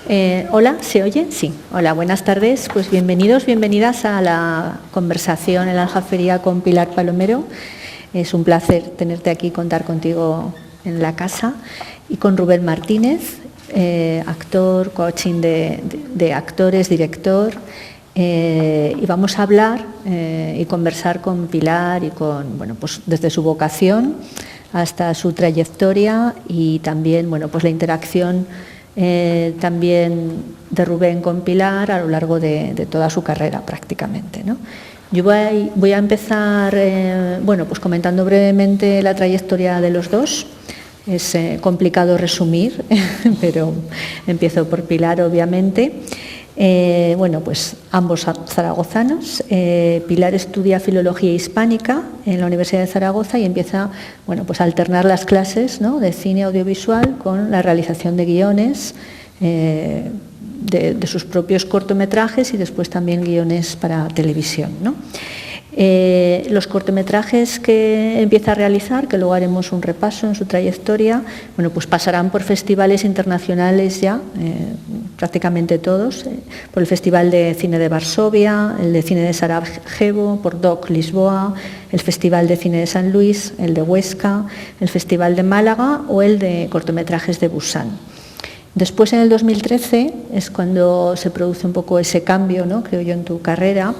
Hola, ¿se oye? Sí. Hola, buenas tardes. Pues bienvenidos, bienvenidas a la conversación en la Aljafería con Pilar Palomero. Es un placer tenerte aquí, contar contigo en la casa, y con Rubén Martínez, actor, coaching de actores, director. Y vamos a hablar y conversar con Pilar y con, bueno, pues desde su vocación hasta su trayectoria y también, bueno, pues la interacción también de Rubén con Pilar a lo largo de toda su carrera prácticamente, ¿no? Yo voy a empezar bueno, pues comentando brevemente la trayectoria de los dos. Es complicado resumir, pero empiezo por Pilar, obviamente. Bueno, pues ambos zaragozanos. Pilar estudia Filología Hispánica en la Universidad de Zaragoza y empieza, bueno, pues a alternar las clases, ¿no?, de cine audiovisual con la realización de guiones, de sus propios cortometrajes y después también guiones para televisión, ¿no? Los cortometrajes que empieza a realizar, que luego haremos un repaso en su trayectoria, bueno, pues pasarán por festivales internacionales ya, prácticamente todos, por el Festival de Cine de Varsovia, el de Cine de Sarajevo, por DOC Lisboa, el Festival de Cine de San Luis, el de Huesca, el Festival de Málaga o el de cortometrajes de Busan. Después, en el 2013, es cuando se produce un poco ese cambio, ¿no?, creo yo, en tu carrera,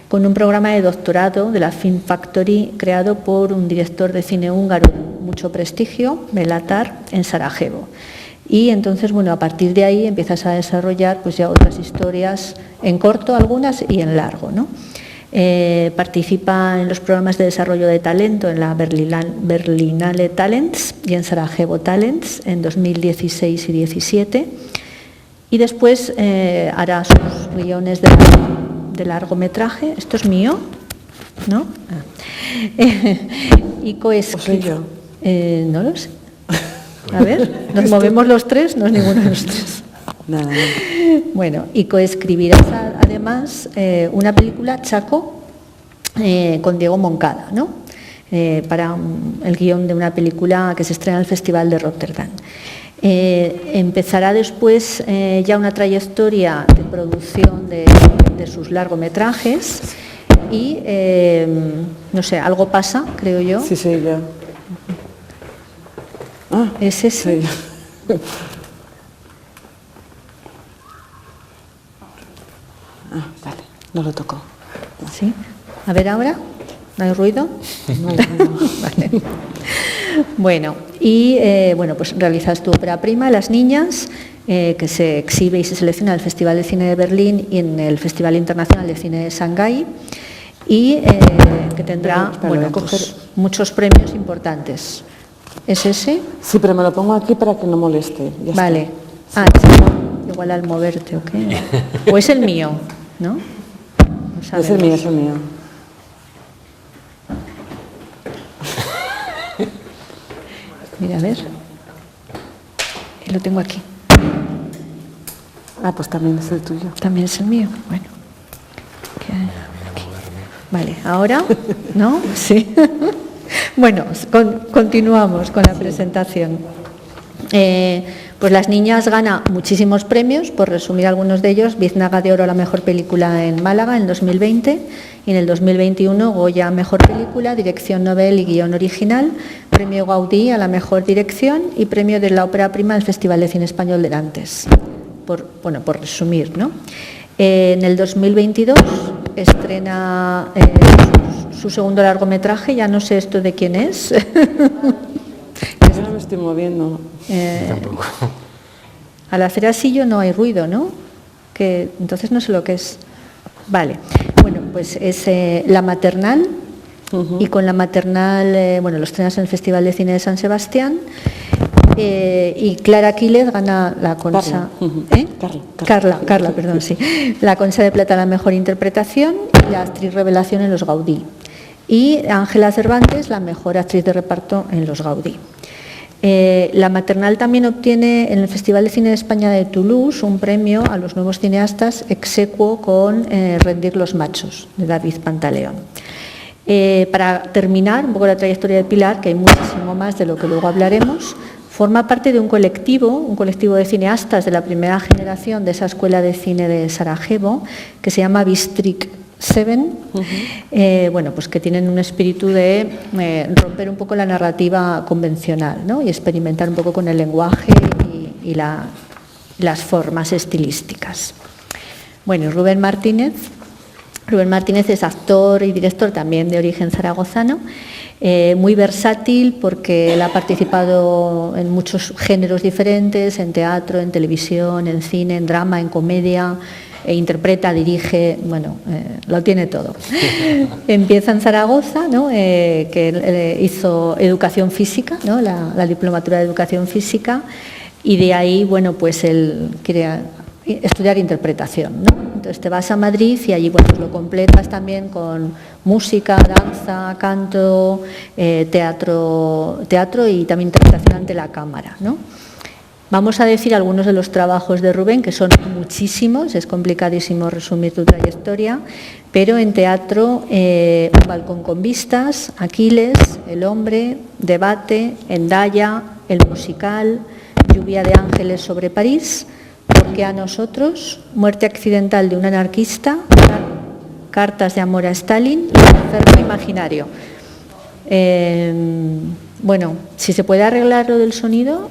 con un programa de doctorado de la Film Factory creado por un director de cine húngaro de mucho prestigio, Belatar, en Sarajevo. Y entonces, bueno, a partir de ahí empiezas a desarrollar pues ya otras historias en corto, algunas, y en largo, ¿no? Participa en los programas de desarrollo de talento en la Berlinale Talents y en Sarajevo Talents en 2016 y 2017. Y después hará sus guiones de largometraje. Esto es mío, ¿no? Y coescribe. No lo sé. A ver, nos movemos los tres, no es ninguno de los tres. Nada. Bueno, y coescribirás además una película, Chaco, con Diego Moncada, ¿no? Para el guión de una película que se estrena en el Festival de Rotterdam. Empezará después ya una trayectoria de producción de sus largometrajes y, no sé, algo pasa, creo yo. Sí, sí, ya. ¿Es ese? Sí. Vale, no lo toco. Sí. A ver ahora, ¿no hay ruido? No hay ruido. Vale. Bueno, y bueno, pues realizas tu ópera prima, Las Niñas, que se exhibe y se selecciona en el Festival de Cine de Berlín y en el Festival Internacional de Cine de Shanghái, y que tendrá, bueno, pues, muchos premios importantes. ¿Es ese? Sí, pero me lo pongo aquí para que no moleste. Ya vale. Está. Sí. Igual al moverte, ¿o qué? O es el mío, ¿no? No es el mío, es el mío. Mira, a ver. Lo tengo aquí. Pues también es el tuyo. También es el mío. Bueno. Vale, ahora, ¿no? Sí. Bueno, continuamos con la presentación. Pues Las Niñas gana muchísimos premios, por resumir algunos de ellos: Biznaga de Oro a la mejor película en Málaga en 2020, y en el 2021 Goya a mejor película, dirección novel y guión original, premio Gaudí a la mejor dirección y premio de la ópera prima del Festival de Cine Español de Nantes. Por resumir, ¿no? En el 2022 estrena su segundo largometraje, ya no sé esto de quién es. Yo no me estoy moviendo. Tampoco. Al hacer así no hay ruido, ¿no? Que entonces no sé lo que es. Vale. Bueno, pues es La Maternal. Y con La Maternal, bueno, lo estrenas en el Festival de Cine de San Sebastián. Y Clara Quílez gana la Concha. Carla, perdón, sí. La Concha de Plata a la mejor interpretación y la actriz revelación en los Gaudí. Y Ángela Cervantes, la mejor actriz de reparto en los Gaudí. La Maternal también obtiene en el Festival de Cine de España de Toulouse un premio a los nuevos cineastas ex aequo con Rendir los machos, de David Pantaleón. Para terminar un poco la trayectoria de Pilar, que hay muchísimo más de lo que luego hablaremos, Forma parte de un colectivo de cineastas de la primera generación de esa escuela de cine de Sarajevo, que se llama Bistrik 7, bueno, pues que tienen un espíritu de romper un poco la narrativa convencional, ¿no? Y experimentar un poco con el lenguaje y las formas estilísticas. Bueno, y Rubén Martínez es actor y director también de origen zaragozano, muy versátil porque él ha participado en muchos géneros diferentes, en teatro, en televisión, en cine, en drama, en comedia, interpreta, dirige, bueno, lo tiene todo. Empieza en Zaragoza, ¿no? Que hizo educación física, ¿no? La diplomatura de educación física, y de ahí, bueno, pues él quiere estudiar interpretación, ¿no? Entonces te vas a Madrid y allí, bueno, pues lo completas también con música, danza, canto, teatro y también interpretación ante la cámara, ¿no? Vamos a decir algunos de los trabajos de Rubén, que son muchísimos, es complicadísimo resumir tu trayectoria, pero en teatro, Un balcón con vistas, Aquiles, El hombre, Debate, Endaya, El musical, Lluvia de ángeles sobre París, ¿Por qué a nosotros?, Muerte accidental de un anarquista, Cartas de amor a Stalin y El enfermo imaginario. Bueno, si se puede arreglar lo del sonido,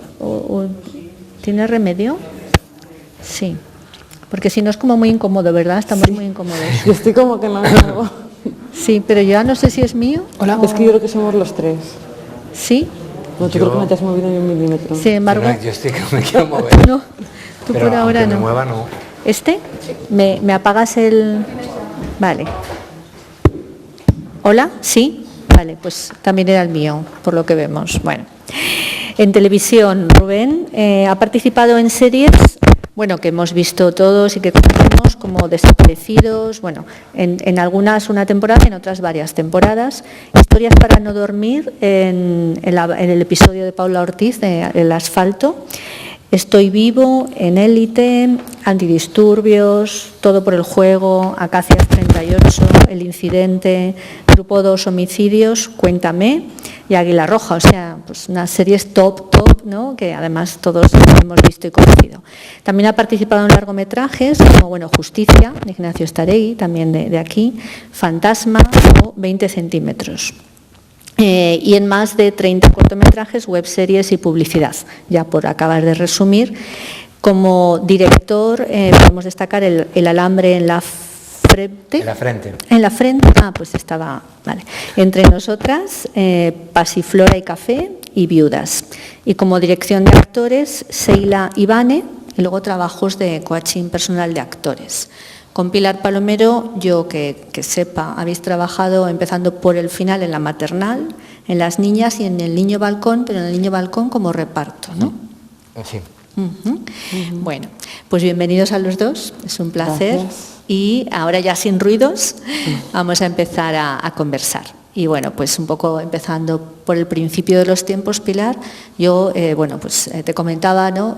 ¿tiene remedio? Sí, porque si no es como muy incómodo, ¿verdad? Estamos muy incómodos. Yo estoy como que no me muevo. Sí, pero yo ya no sé si es mío. Hola. Es que yo creo que somos los tres. ¿Sí? No, yo creo que no te has movido ni un milímetro. Sin embargo... No, yo estoy que no me quiero mover. No, tú pero por ahora no. Me mueva, no. ¿Este? ¿Me apagas el...? Vale. ¿Hola? ¿Sí? Vale, pues también era el mío, por lo que vemos. Bueno. En televisión, Rubén ha participado en series, bueno, que hemos visto todos y que conocemos como Desaparecidos, bueno, en algunas una temporada, en otras varias temporadas. Historias para no dormir, en el episodio de Paula Ortiz, de El asfalto. Estoy vivo, en Élite, Antidisturbios, Todo por el juego, Acacias 38, El incidente, Grupo 2, Homicidios, Cuéntame y Águila Roja, o sea, pues unas series top, ¿no? Que además todos hemos visto y conocido. También ha participado en largometrajes como, bueno, Justicia, de Ignacio Staregui, también de aquí, Fantasma o 20 centímetros. Y en más de 30 cortometrajes, webseries y publicidad. Ya por acabar de resumir, como director podemos destacar el alambre en la frente. En la frente. En la frente, pues estaba, vale. Entre nosotras, Pasiflora y Café y Viudas. Y como dirección de actores, Seila y Vane, y luego trabajos de coaching personal de actores. Con Pilar Palomero, yo que sepa, habéis trabajado empezando por el final en La Maternal, en Las Niñas y en El Niño Balcón, pero en El Niño Balcón como reparto, ¿no? Sí. Bueno, pues bienvenidos a los dos, es un placer. Gracias. Y ahora ya sin ruidos vamos a empezar a conversar. Y bueno, pues un poco empezando por el principio de los tiempos, Pilar, yo, bueno, pues te comentaba, ¿no?,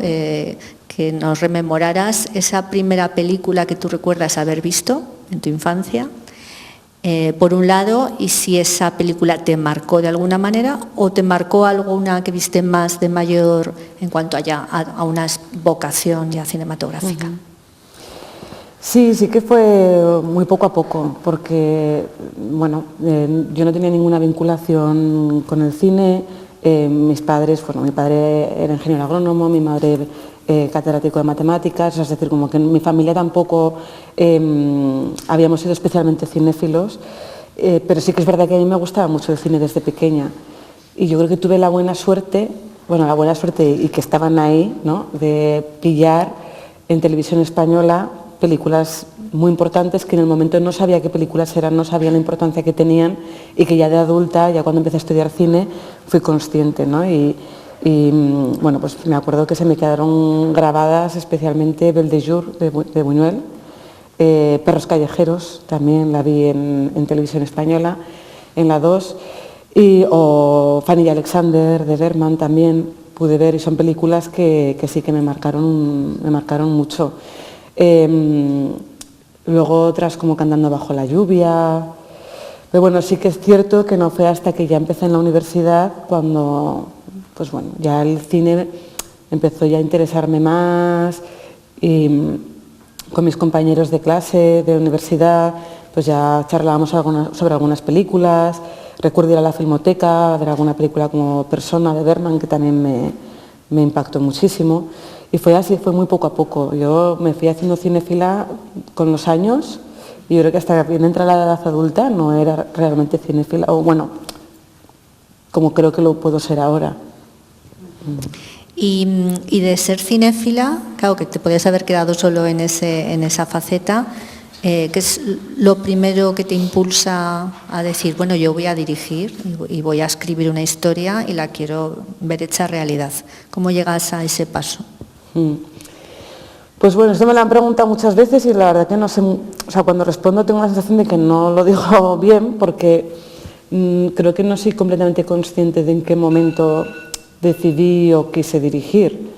que nos rememoraras esa primera película que tú recuerdas haber visto en tu infancia, por un lado, y si esa película te marcó de alguna manera o te marcó alguna que viste más de mayor en cuanto a una vocación ya cinematográfica. Sí que fue muy poco a poco, porque bueno, yo no tenía ninguna vinculación con el cine. Mis padres, bueno, mi padre era ingeniero agrónomo, mi madre catedrático de matemáticas, es decir, como que en mi familia tampoco habíamos sido especialmente cinéfilos, pero sí que es verdad que a mí me gustaba mucho el cine desde pequeña, y yo creo que tuve la buena suerte y que estaban ahí, ¿no?, de pillar en televisión española películas muy importantes que en el momento no sabía qué películas eran, no sabía la importancia que tenían, y que ya de adulta, ya cuando empecé a estudiar cine, fui consciente, ¿no? Y bueno, pues me acuerdo que se me quedaron grabadas especialmente Belle de Jour de Buñuel, Perros callejeros, también la vi en televisión española, en la 2, o Fanny y Alexander de Bergman también pude ver, y son películas que sí que me marcaron mucho. Luego otras como Cantando bajo la lluvia, pero bueno, sí que es cierto que no fue hasta que ya empecé en la universidad cuando pues bueno, ya el cine empezó ya a interesarme más y con mis compañeros de clase, de universidad, pues ya charlábamos sobre algunas películas. Recuerdo ir a la Filmoteca, a ver alguna película como Persona de Bergman, que también me impactó muchísimo. Y fue así, fue muy poco a poco. Yo me fui haciendo cinéfila con los años y yo creo que hasta bien entra la edad adulta no era realmente cinéfila, o bueno, como creo que lo puedo ser ahora. Y de ser cinéfila, claro que te podías haber quedado solo en esa faceta, ¿qué es lo primero que te impulsa a decir, bueno, yo voy a dirigir y voy a escribir una historia y la quiero ver hecha realidad? ¿Cómo llegas a ese paso? Pues bueno, esto me lo han preguntado muchas veces y la verdad que no sé, o sea, cuando respondo tengo la sensación de que no lo digo bien porque creo que no soy completamente consciente de en qué momento decidí o quise dirigir.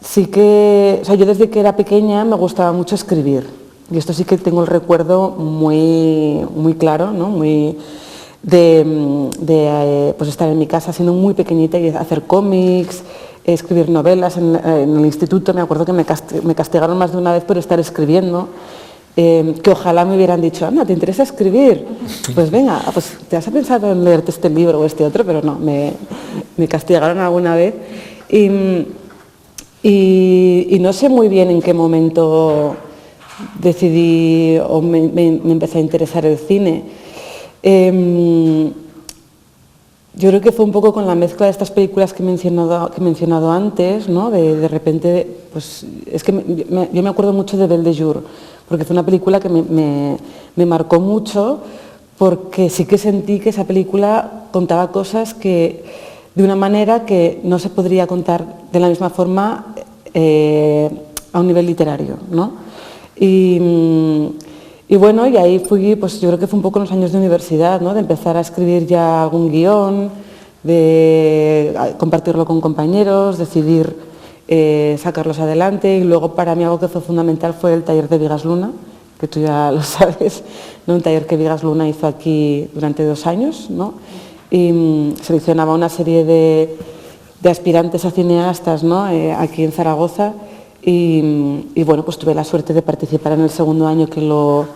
Sí que, o sea, yo desde que era pequeña me gustaba mucho escribir y esto sí que tengo el recuerdo muy claro, ¿no? Muy de pues estar en mi casa siendo muy pequeñita y hacer cómics, escribir novelas. En el instituto me acuerdo que me castigaron más de una vez por estar escribiendo. Que ojalá me hubieran dicho, Ana, ¿te interesa escribir? Pues venga, pues te has pensado en leerte este libro o este otro, pero no, me castigaron alguna vez. Y no sé muy bien en qué momento decidí o me empecé a interesar el cine. Yo creo que fue un poco con la mezcla de estas películas que he mencionado antes, ¿no? De repente, pues es que yo me acuerdo mucho de Belle de Jour, porque fue una película que me marcó mucho, porque sí que sentí que esa película contaba cosas que de una manera que no se podría contar de la misma forma a un nivel literario, ¿no? Y bueno, y ahí fui, pues yo creo que fue un poco en los años de universidad, ¿no? De empezar a escribir ya algún guión, de compartirlo con compañeros, decidir sacarlos adelante. Y luego para mí algo que fue fundamental fue el taller de Vigas Luna, que tú ya lo sabes, ¿no? Un taller que Vigas Luna hizo aquí durante 2 años, ¿no? Y seleccionaba una serie de aspirantes a cineastas, ¿no? Aquí en Zaragoza. Y bueno, pues tuve la suerte de participar en el segundo año que lo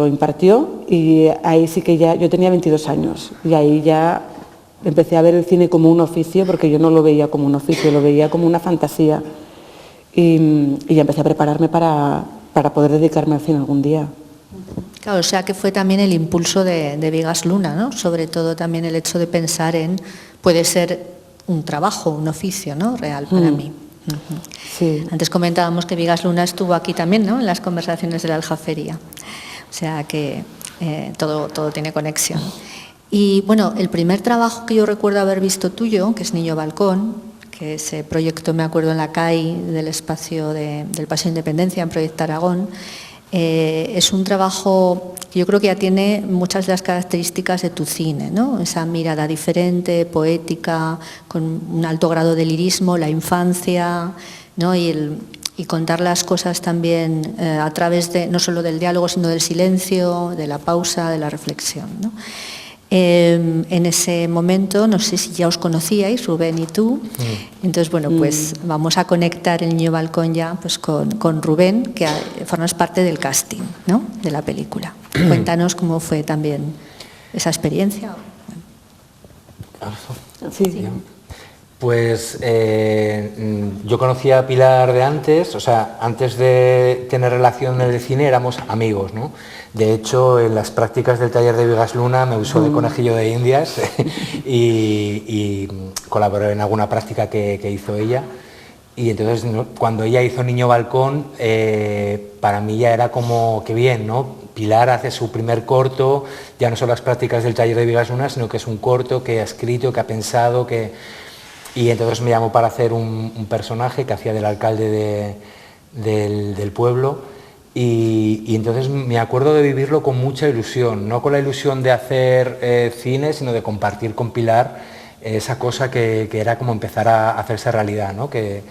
impartió y ahí sí que ya, yo tenía 22 años y ahí ya empecé a ver el cine como un oficio, porque yo no lo veía como un oficio, lo veía como una fantasía y ya empecé a prepararme para poder dedicarme al cine algún día. Claro, o sea que fue también el impulso de Vigas Luna, ¿no? Sobre todo también el hecho de pensar en, puede ser un trabajo, un oficio, ¿no? Real para mí. Sí. Antes comentábamos que Vigas Luna estuvo aquí también, ¿no? En las conversaciones de la Aljafería. O sea que todo tiene conexión. Y bueno, el primer trabajo que yo recuerdo haber visto tuyo, que es Niño Balcón, que se proyectó, me acuerdo, en la CAI del espacio del Paseo de Independencia, en Proyecto Aragón, es un trabajo que yo creo que ya tiene muchas de las características de tu cine, ¿no? Esa mirada diferente, poética, con un alto grado de lirismo, la infancia, ¿no? Y contar las cosas también a través de no solo del diálogo, sino del silencio, de la pausa, de la reflexión, ¿no? En ese momento, no sé si ya os conocíais, Rubén y tú. Entonces, bueno, pues vamos a conectar el Niño Balcón ya pues con Rubén, que formas parte del casting, ¿no? De la película. Cuéntanos cómo fue también esa experiencia. Sí. Pues yo conocía a Pilar de antes, o sea, antes de tener relación en el cine éramos amigos, ¿no? De hecho, en las prácticas del taller de Vigas Luna me usó de conejillo de indias y colaboré en alguna práctica que hizo ella. Y entonces, cuando ella hizo Niño Balcón, para mí ya era como que bien, ¿no? Pilar hace su primer corto, ya no son las prácticas del taller de Vigas Luna, sino que es un corto que ha escrito, que ha pensado, y entonces me llamó para hacer un personaje que hacía del alcalde del pueblo. Y entonces me acuerdo de vivirlo con mucha ilusión, no con la ilusión de hacer cine, sino de compartir con Pilar esa cosa que era como empezar a hacerse realidad, ¿no? Que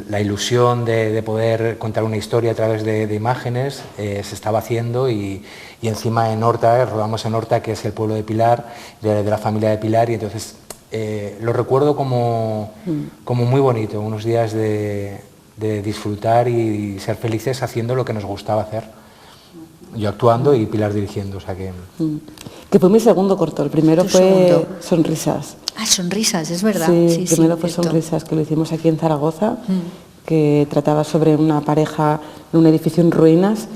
la ilusión de poder contar una historia a través de imágenes se estaba haciendo y encima en Horta, rodamos en Horta, que es el pueblo de Pilar, de la familia de Pilar, y entonces lo recuerdo como muy bonito, unos días de disfrutar y ser felices haciendo lo que nos gustaba hacer. Yo actuando y Pilar dirigiendo, o sea que... Que fue mi segundo corto, el primero fue Sonrisas. Ah, Sonrisas, es verdad. Sí, el primero fue Sonrisas, que lo hicimos aquí en Zaragoza, que trataba sobre una pareja en un edificio en ruinas,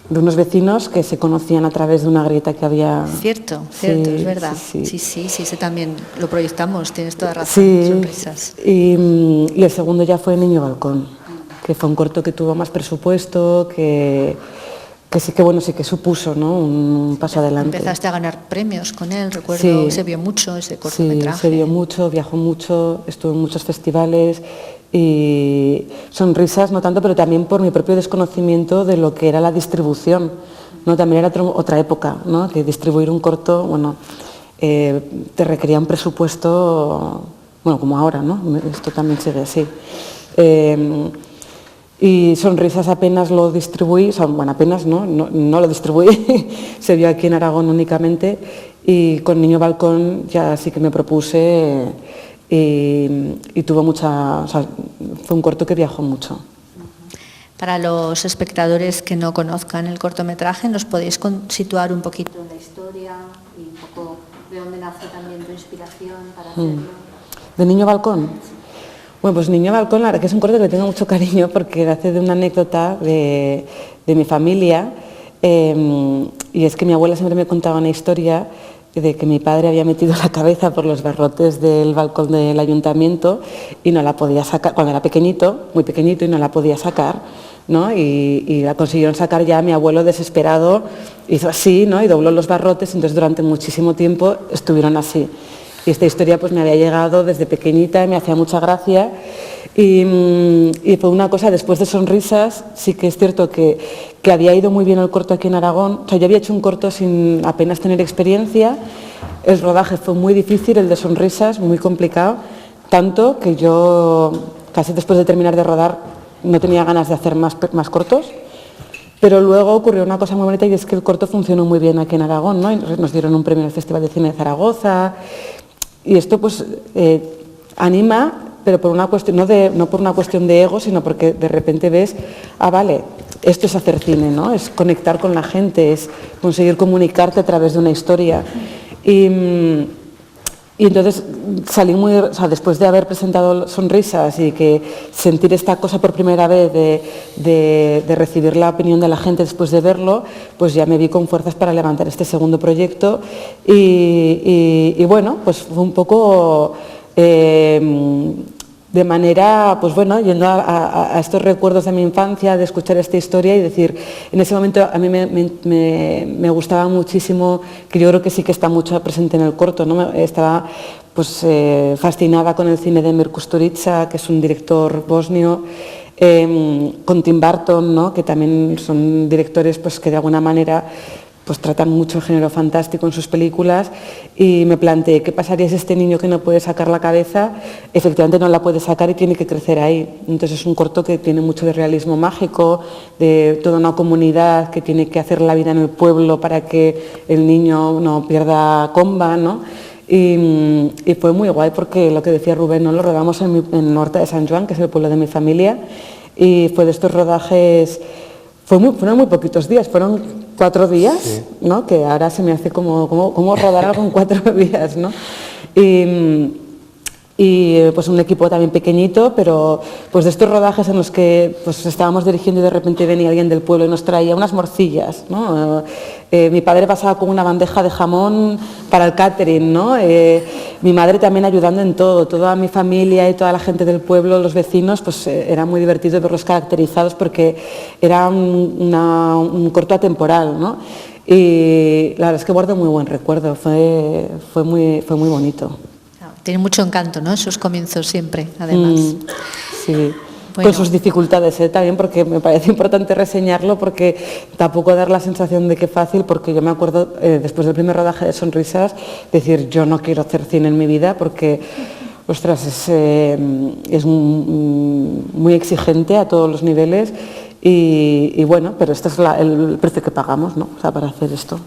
de unos vecinos que se conocían a través de una grieta que había... Cierto, es verdad. Sí, ese también lo proyectamos, tienes toda razón, Sonrisas. Y el segundo ya fue Niño Balcón, que fue un corto que tuvo más presupuesto, que sí que supuso, ¿no?, un paso adelante. Empezaste a ganar premios con él, recuerdo, se vio mucho ese cortometraje. Sí, se vio mucho, viajó mucho, estuvo en muchos festivales y Sonrisas no tanto, pero también por mi propio desconocimiento de lo que era la distribución, ¿no? También era otra época, ¿no?, que distribuir un corto, bueno, te requería un presupuesto, bueno, como ahora, ¿no?, esto también sigue así. Y Sonrisas apenas lo distribuí, bueno, apenas no lo distribuí, se vio aquí en Aragón únicamente, y con Niño Balcón ya sí que me propuse y tuvo mucha, o sea, fue un corto que viajó mucho. Para los espectadores que no conozcan el cortometraje, ¿nos podéis situar un poquito en la historia y un poco de dónde nace también tu inspiración para hacerlo? ¿De Niño Balcón? Bueno, pues Niño Balcón, la verdad que es un corto que le tengo mucho cariño porque nace de una anécdota de mi familia, y es que mi abuela siempre me contaba una historia de que mi padre había metido la cabeza por los barrotes del balcón del ayuntamiento y no la podía sacar, cuando era pequeñito, muy pequeñito, y no la podía sacar, ¿no? Y la consiguieron sacar ya, mi abuelo desesperado hizo así, ¿no?, y dobló los barrotes, entonces durante muchísimo tiempo estuvieron así. Y esta historia pues me había llegado desde pequeñita y me hacía mucha gracia y fue una cosa, después de Sonrisas, sí que es cierto que había ido muy bien el corto aquí en Aragón. O sea, yo había hecho un corto sin apenas tener experiencia, el rodaje fue muy difícil, el de Sonrisas, muy complicado, tanto que yo casi después de terminar de rodar no tenía ganas de hacer más cortos. Pero luego ocurrió una cosa muy bonita y es que el corto funcionó muy bien aquí en Aragón, ¿no? Y nos dieron un premio en el Festival de Cine de Zaragoza. Y esto pues anima, pero por una cuestión, no por una cuestión de ego, sino porque de repente ves, vale, esto es hacer cine, ¿no? Es conectar con la gente, es conseguir comunicarte a través de una historia. Y entonces salí o sea, después de haber presentado Sonrisas y que sentir esta cosa por primera vez de recibir la opinión de la gente después de verlo, pues ya me vi con fuerzas para levantar este segundo proyecto y bueno, pues fue un poco de manera, pues bueno, yendo a estos recuerdos de mi infancia, de escuchar esta historia y decir, en ese momento a mí me gustaba muchísimo, que yo creo que sí que está mucho presente en el corto, ¿no? Estaba pues fascinada con el cine de Emir Kusturica, que es un director bosnio, con Tim Burton, ¿no?, que también son directores pues que de alguna manera pues tratan mucho el género fantástico en sus películas, y me planteé qué pasaría si este niño que no puede sacar la cabeza efectivamente no la puede sacar y tiene que crecer ahí. Entonces es un corto que tiene mucho de realismo mágico, de toda una comunidad que tiene que hacer la vida en el pueblo para que el niño no pierda comba, ¿no? Y fue muy guay porque lo que decía Rubén, ¿no?, lo rodamos en Horta de Sant Joan, que es el pueblo de mi familia, y fue de estos rodajes, fueron muy poquitos días, fueron 4 días, sí, ¿no?, que ahora se me hace como rodar algo en 4 días, ¿no? Y pues un equipo también pequeñito, pero pues de estos rodajes en los que pues estábamos dirigiendo y de repente venía alguien del pueblo y nos traía unas morcillas, ¿no? Mi padre pasaba con una bandeja de jamón para el catering, ¿no? Mi madre también ayudando en todo, toda mi familia y toda la gente del pueblo, los vecinos, pues era muy divertido verlos caracterizados porque era un corto atemporal, ¿no? Y la verdad es que guardo muy buen recuerdo, fue muy bonito. Tiene mucho encanto, ¿no?, esos comienzos siempre, además. Sí, bueno, con sus dificultades también, porque me parece importante reseñarlo, porque tampoco dar la sensación de que fácil, porque yo me acuerdo, después del primer rodaje de Sonrisas, decir, yo no quiero hacer cine en mi vida, porque ostras, es muy exigente a todos los niveles y bueno, pero este es el precio que pagamos, ¿no? O sea, para hacer esto.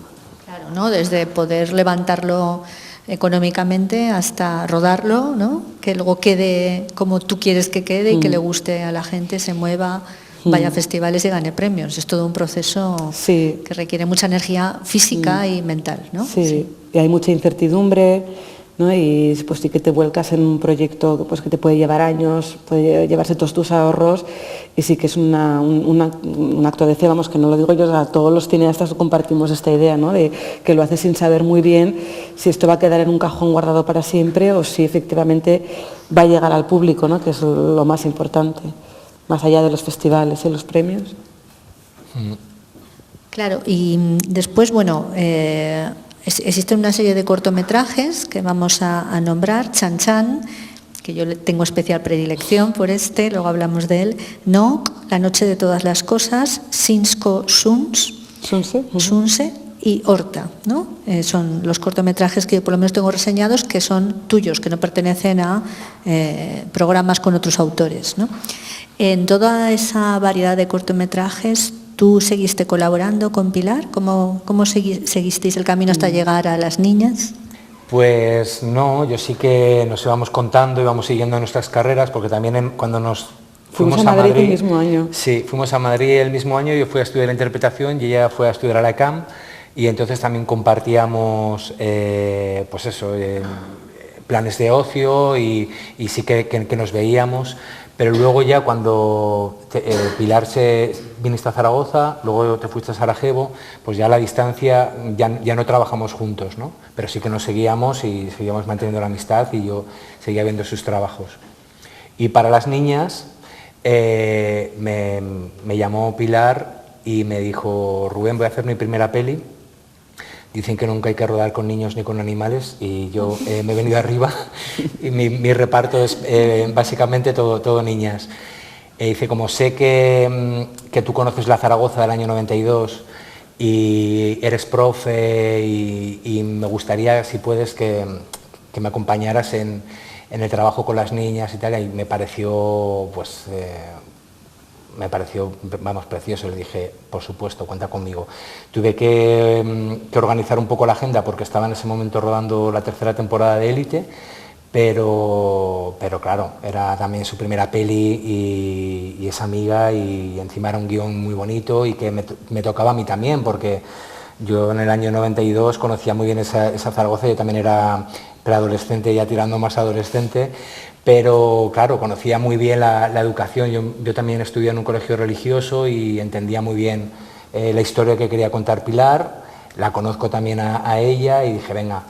Claro, ¿no? Desde poder levantarlo económicamente hasta rodarlo, ¿no? Que luego quede como tú quieres que quede y que le guste a la gente, se mueva, vaya a festivales y gane premios. Es todo un proceso que requiere mucha energía física y mental, ¿no? Sí, y hay mucha incertidumbre, ¿no? Y pues sí que te vuelcas en un proyecto pues, que te puede llevar años, puede llevarse todos tus ahorros y sí que es un acto de fe, vamos, que no lo digo yo, a todos los cineastas compartimos esta idea, ¿no? De que lo haces sin saber muy bien si esto va a quedar en un cajón guardado para siempre o si efectivamente va a llegar al público, ¿no? Que es lo más importante, más allá de los festivales y los premios. Claro, y después, bueno, existe una serie de cortometrajes que vamos a nombrar, Chan Chan, que yo tengo especial predilección por este, luego hablamos de él, Nok, La noche de todas las cosas, Sinsko Sunse y Horta, ¿no? Son los cortometrajes que yo por lo menos tengo reseñados que son tuyos, que no pertenecen a programas con otros autores, ¿no? En toda esa variedad de cortometrajes, ¿tú seguiste colaborando con Pilar? ¿Cómo seguisteis el camino hasta llegar a las niñas? Pues no, yo sí que nos íbamos contando, íbamos siguiendo nuestras carreras, porque también cuando nos fuimos a Madrid el mismo año. Sí, fuimos a Madrid el mismo año, yo fui a estudiar interpretación y ella fue a estudiar a la ECAM, y entonces también compartíamos, pues eso, planes de ocio y sí que nos veíamos. Pero luego ya cuando Pilar viniste a Zaragoza, luego te fuiste a Sarajevo, pues ya a la distancia ya no trabajamos juntos, ¿no? Pero sí que nos seguíamos y seguíamos manteniendo la amistad y yo seguía viendo sus trabajos. Y para las niñas me llamó Pilar y me dijo: Rubén, voy a hacer mi primera peli. Dicen que nunca hay que rodar con niños ni con animales y yo me he venido arriba y mi reparto es básicamente todo niñas. Dice, como sé que tú conoces la Zaragoza del año 92 y eres profe y me gustaría, si puedes, que me acompañaras en el trabajo con las niñas y tal, y me pareció, pues... vamos, precioso. Le dije, por supuesto, cuenta conmigo. Tuve que organizar un poco la agenda porque estaba en ese momento rodando la tercera temporada de Élite, pero claro, era también su primera peli y es amiga, y encima era un guión muy bonito y que me tocaba a mí también, porque yo en el año 92 conocía muy bien esa Zaragoza. Yo también era preadolescente, ya tirando más adolescente, pero claro, conocía muy bien la educación. Yo también estudié en un colegio religioso y entendía muy bien la historia que quería contar Pilar. La conozco también a ella y dije, venga,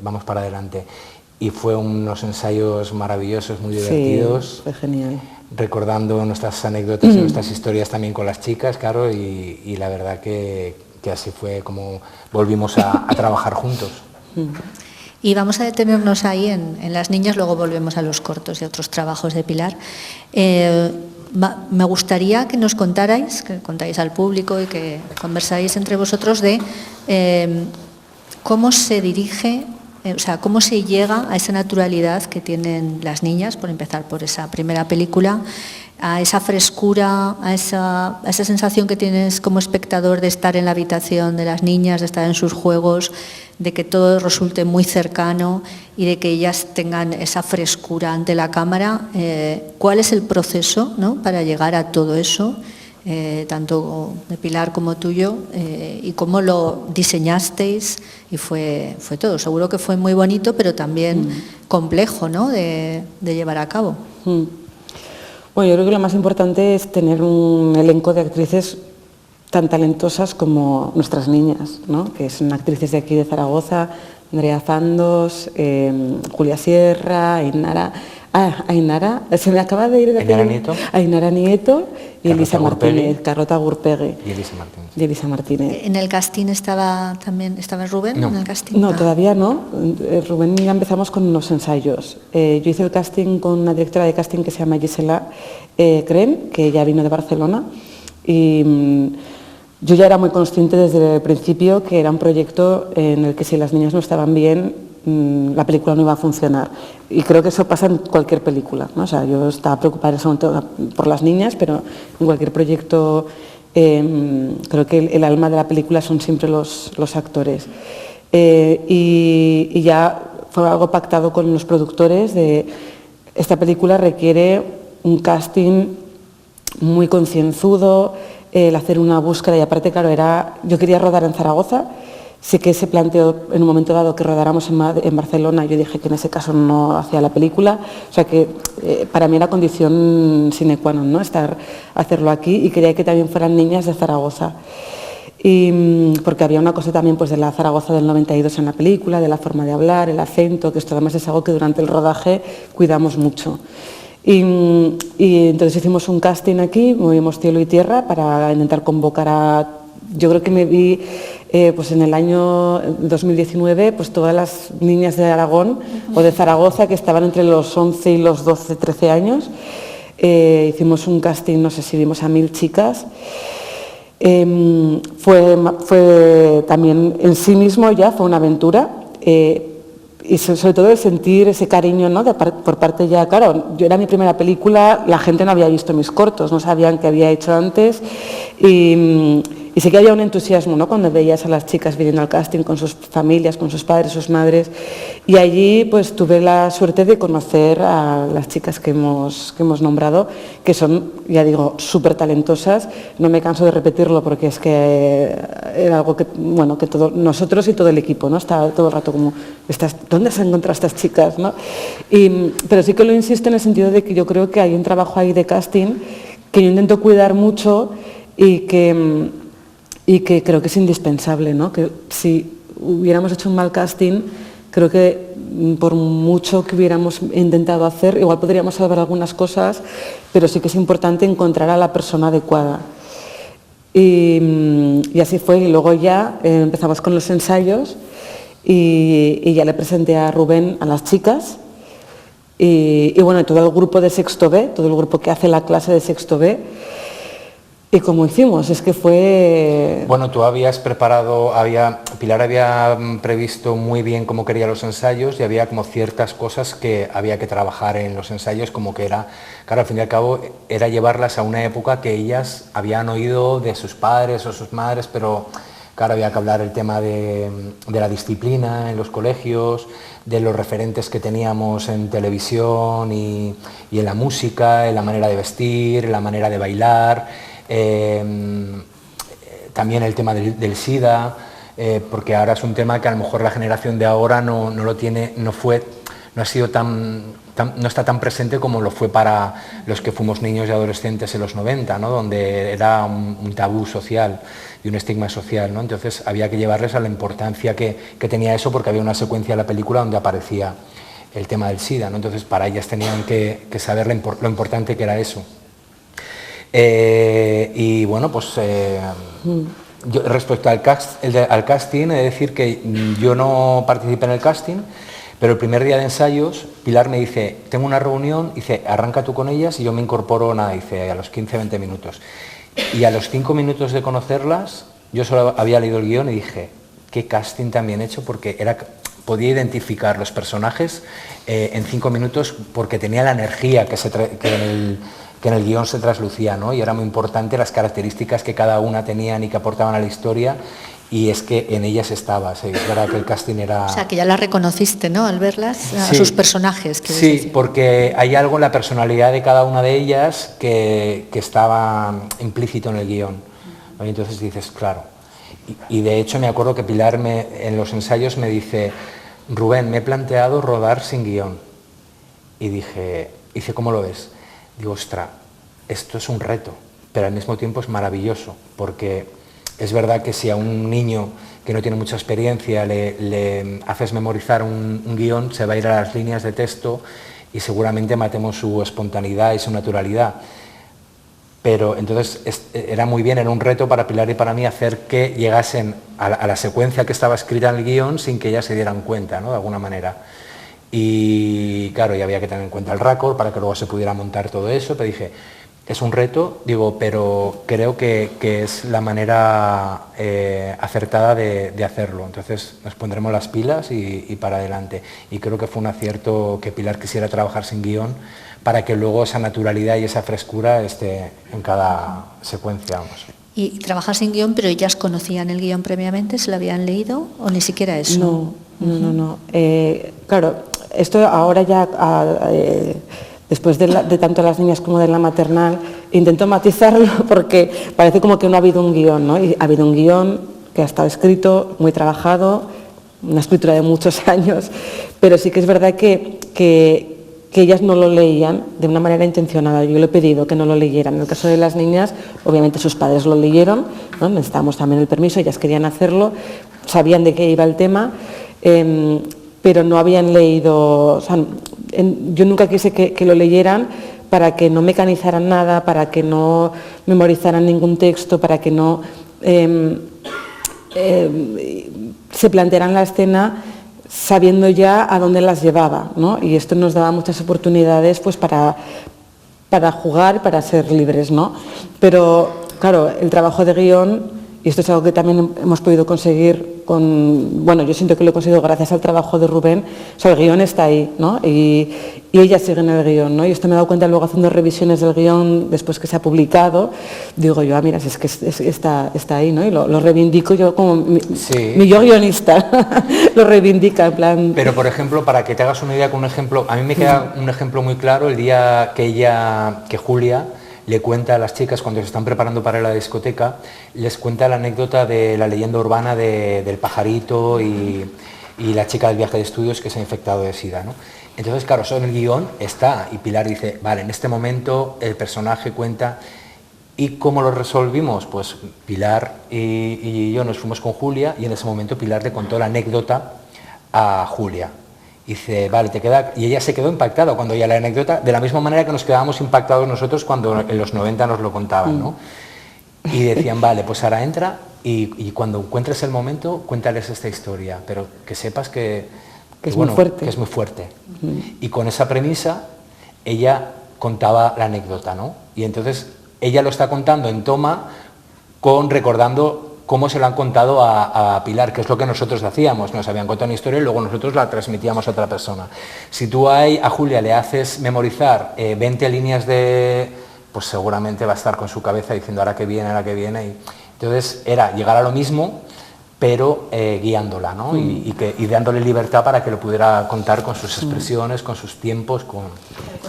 vamos para adelante. Y fue unos ensayos maravillosos, muy divertidos. Sí, fue genial. Recordando nuestras anécdotas y nuestras historias también con las chicas, claro, y la verdad que así fue como volvimos a trabajar juntos. Y vamos a detenernos ahí en las niñas, luego volvemos a los cortos y a otros trabajos de Pilar. Me gustaría que nos contarais, que contáis al público y que conversáis entre vosotros de cómo se dirige, o sea, cómo se llega a esa naturalidad que tienen las niñas, por empezar por esa primera película, a esa frescura, a esa sensación que tienes como espectador de estar en la habitación de las niñas, de estar en sus juegos, de que todo resulte muy cercano y de que ellas tengan esa frescura ante la cámara. ¿Cuál es el proceso, ¿no?, para llegar a todo eso, tanto de Pilar como tuyo, y cómo lo diseñasteis? Y fue todo. Seguro que fue muy bonito, pero también complejo, ¿no?, de llevar a cabo. Bueno, yo creo que lo más importante es tener un elenco de actrices tan talentosas como nuestras niñas, ¿no?, que son actrices de aquí de Zaragoza: Andrea Fandos, Julia Sierra, Ainara, se me acaba de ir de Ainara Nieto y Elisa Martínez, Carlota Gurpegui y Elisa Martínez. ¿En el casting estaba Rubén? No. ¿En el casting? No, todavía no. Rubén y ya empezamos con los ensayos. Yo hice el casting con una directora de casting que se llama Gisela Cren, que ya vino de Barcelona, y yo ya era muy consciente desde el principio que era un proyecto en el que si las niñas no estaban bien, la película no iba a funcionar. Y creo que eso pasa en cualquier película, ¿no? O sea, yo estaba preocupada en ese momento por las niñas, pero en cualquier proyecto creo que el alma de la película son siempre los actores. Y ya fue algo pactado con los productores de esta película requiere un casting muy concienzudo, el hacer una búsqueda, y aparte, claro, yo quería rodar en Zaragoza. Sí que se planteó en un momento dado que rodáramos en Barcelona, yo dije que en ese caso no hacía la película, o sea que para mí era condición sine qua non, ¿no? Hacerlo aquí, y quería que también fueran niñas de Zaragoza. Y porque había una cosa también pues de la Zaragoza del 92 en la película, de la forma de hablar, el acento, que esto además es algo que durante el rodaje cuidamos mucho. Y entonces hicimos un casting aquí, movimos cielo y tierra para intentar convocar a... Yo creo que me vi pues en el año 2019 pues todas las niñas de Aragón o de Zaragoza que estaban entre los 11 y los 12, 13 años. Hicimos un casting, no sé si vimos a 1000 chicas. Fue también en sí mismo ya, fue una aventura. Y sobre todo el sentir ese cariño, ¿no? Por parte ya, claro, yo era mi primera película, la gente no había visto mis cortos, no sabían qué había hecho antes, y sí que había un entusiasmo, ¿no? Cuando veías a las chicas viniendo al casting con sus familias, con sus padres, sus madres, y allí pues tuve la suerte de conocer a las chicas que hemos nombrado, que son, ya digo, súper talentosas. No me canso de repetirlo porque es que era algo que, bueno, que nosotros y todo el equipo, ¿no? Estaba todo el rato como, ¿dónde se han encontrado estas chicas, ¿no? Pero sí que lo insisto en el sentido de que yo creo que hay un trabajo ahí de casting que yo intento cuidar mucho y que creo que es indispensable, ¿no? Que si hubiéramos hecho un mal casting, creo que por mucho que hubiéramos intentado hacer, igual podríamos salvar algunas cosas, pero sí que es importante encontrar a la persona adecuada. Y así fue, y luego ya empezamos con los ensayos y ya le presenté a Rubén a las chicas y bueno, todo el grupo de sexto B, todo el grupo que hace la clase de sexto B. ¿Y cómo hicimos? Es que fue... Bueno, tú habías preparado, Pilar había previsto muy bien cómo quería los ensayos y había como ciertas cosas que había que trabajar en los ensayos, como que era, claro, al fin y al cabo, era llevarlas a una época que ellas habían oído de sus padres o sus madres, pero claro, había que hablar el tema de la disciplina en los colegios, de los referentes que teníamos en televisión y en la música, en la manera de vestir, en la manera de bailar. También el tema del SIDA, porque ahora es un tema que a lo mejor la generación de ahora no lo tiene, no ha sido no está tan presente como lo fue para los que fuimos niños y adolescentes en los 90, ¿no? Donde era un tabú social y un estigma social, ¿no? Entonces había que llevarles a la importancia que tenía eso, porque había una secuencia de la película donde aparecía el tema del SIDA, ¿no? Entonces para ellas tenían que saber lo importante que era eso. Y bueno, pues yo, respecto al casting, he de decir que yo no participé en el casting, pero el primer día de ensayos Pilar me dice, tengo una reunión, dice, arranca tú con ellas, y yo me incorporo, dice, a los 15-20 minutos. Y a los 5 minutos de conocerlas, yo solo había leído el guión y dije, qué casting tan bien hecho, porque podía identificar los personajes en 5 minutos, porque tenía la energía que en el guión se traslucía, ¿no? Y era muy importante las características que cada una tenían y que aportaban a la historia, y es que en ellas estaba, sí, es verdad que el casting era... O sea, que ya las reconociste, ¿no?, al verlas, a sí, sus personajes. Sí, decir. Porque hay algo en la personalidad de cada una de ellas que estaba implícito en el guión, ¿no? Y entonces dices, claro. Y de hecho me acuerdo que Pilar en los ensayos me dice, Rubén, me he planteado rodar sin guión. Y dice, ¿cómo lo ves? Digo, ostras, esto es un reto, pero al mismo tiempo es maravilloso, porque es verdad que si a un niño que no tiene mucha experiencia le haces memorizar un guión, se va a ir a las líneas de texto y seguramente matemos su espontaneidad y su naturalidad. Pero entonces era muy bien, era un reto para Pilar y para mí hacer que llegasen a la secuencia que estaba escrita en el guión sin que ellas se dieran cuenta, ¿no?, de alguna manera. Y claro, y había que tener en cuenta el récord para que luego se pudiera montar todo eso, pero dije, es un reto, digo, pero creo que es la manera acertada de hacerlo. Entonces nos pondremos las pilas y para adelante. Y creo que fue un acierto que Pilar quisiera trabajar sin guión para que luego esa naturalidad y esa frescura esté en cada secuencia. Vamos. Y trabajar sin guión, pero ellas conocían el guión previamente, ¿se lo habían leído o ni siquiera eso? No. Claro, esto ahora ya... después de tanto las niñas como de la maternal, intento matizarlo porque parece como que no ha habido un guión, ¿no? Y ha habido un guión que ha estado escrito, muy trabajado, una escritura de muchos años, pero sí que es verdad que ellas no lo leían de una manera intencionada. Yo le he pedido que no lo leyeran. En el caso de las niñas, obviamente sus padres lo leyeron, ¿no? Necesitábamos también el permiso, ellas querían hacerlo, sabían de qué iba el tema, pero no habían leído... O sea, yo nunca quise que lo leyeran para que no mecanizaran nada, para que no memorizaran ningún texto, para que no se plantearan la escena sabiendo ya a dónde las llevaba, ¿no? Y esto nos daba muchas oportunidades pues para jugar, para ser libres, ¿no? Pero claro, el trabajo de guión, y esto es algo que también hemos podido conseguir bueno, yo siento que lo he conseguido gracias al trabajo de Rubén, o sea, el guión está ahí, ¿no? Y ellas siguen el guión, ¿no? Y esto me he dado cuenta luego haciendo revisiones del guión después que se ha publicado, digo yo, mira, si es que está ahí, ¿no? Y lo reivindico yo como mi yo guionista, lo reivindica, en plan... Pero, por ejemplo, para que te hagas una idea con un ejemplo, a mí me queda un ejemplo muy claro el día que Julia le cuenta a las chicas cuando se están preparando para la discoteca, les cuenta la anécdota de la leyenda urbana del pajarito y la chica del viaje de estudios que se ha infectado de SIDA, ¿no? Entonces, claro, eso en el guión está, y Pilar dice, vale, en este momento el personaje cuenta, ¿y cómo lo resolvimos? Pues Pilar y yo nos fuimos con Julia, y en ese momento Pilar le contó la anécdota a Julia. Y dice, vale, te queda... Y ella se quedó impactada cuando oía la anécdota, de la misma manera que nos quedábamos impactados nosotros cuando en los 90 nos lo contaban, ¿no? Y decían, vale, pues ahora entra y cuando encuentres el momento, cuéntales esta historia, pero que sepas que es muy fuerte. Que es muy fuerte. Y con esa premisa, ella contaba la anécdota, ¿no? Y entonces ella lo está contando en toma, recordando cómo se lo han contado a Pilar, que es lo que nosotros hacíamos, nos habían contado una historia y luego nosotros la transmitíamos a otra persona. Si tú a Julia le haces memorizar 20 líneas pues seguramente va a estar con su cabeza diciendo ahora que viene, y entonces era llegar a lo mismo, pero guiándola, ¿no? Y dándole libertad para que lo pudiera contar con sus expresiones, con sus tiempos, con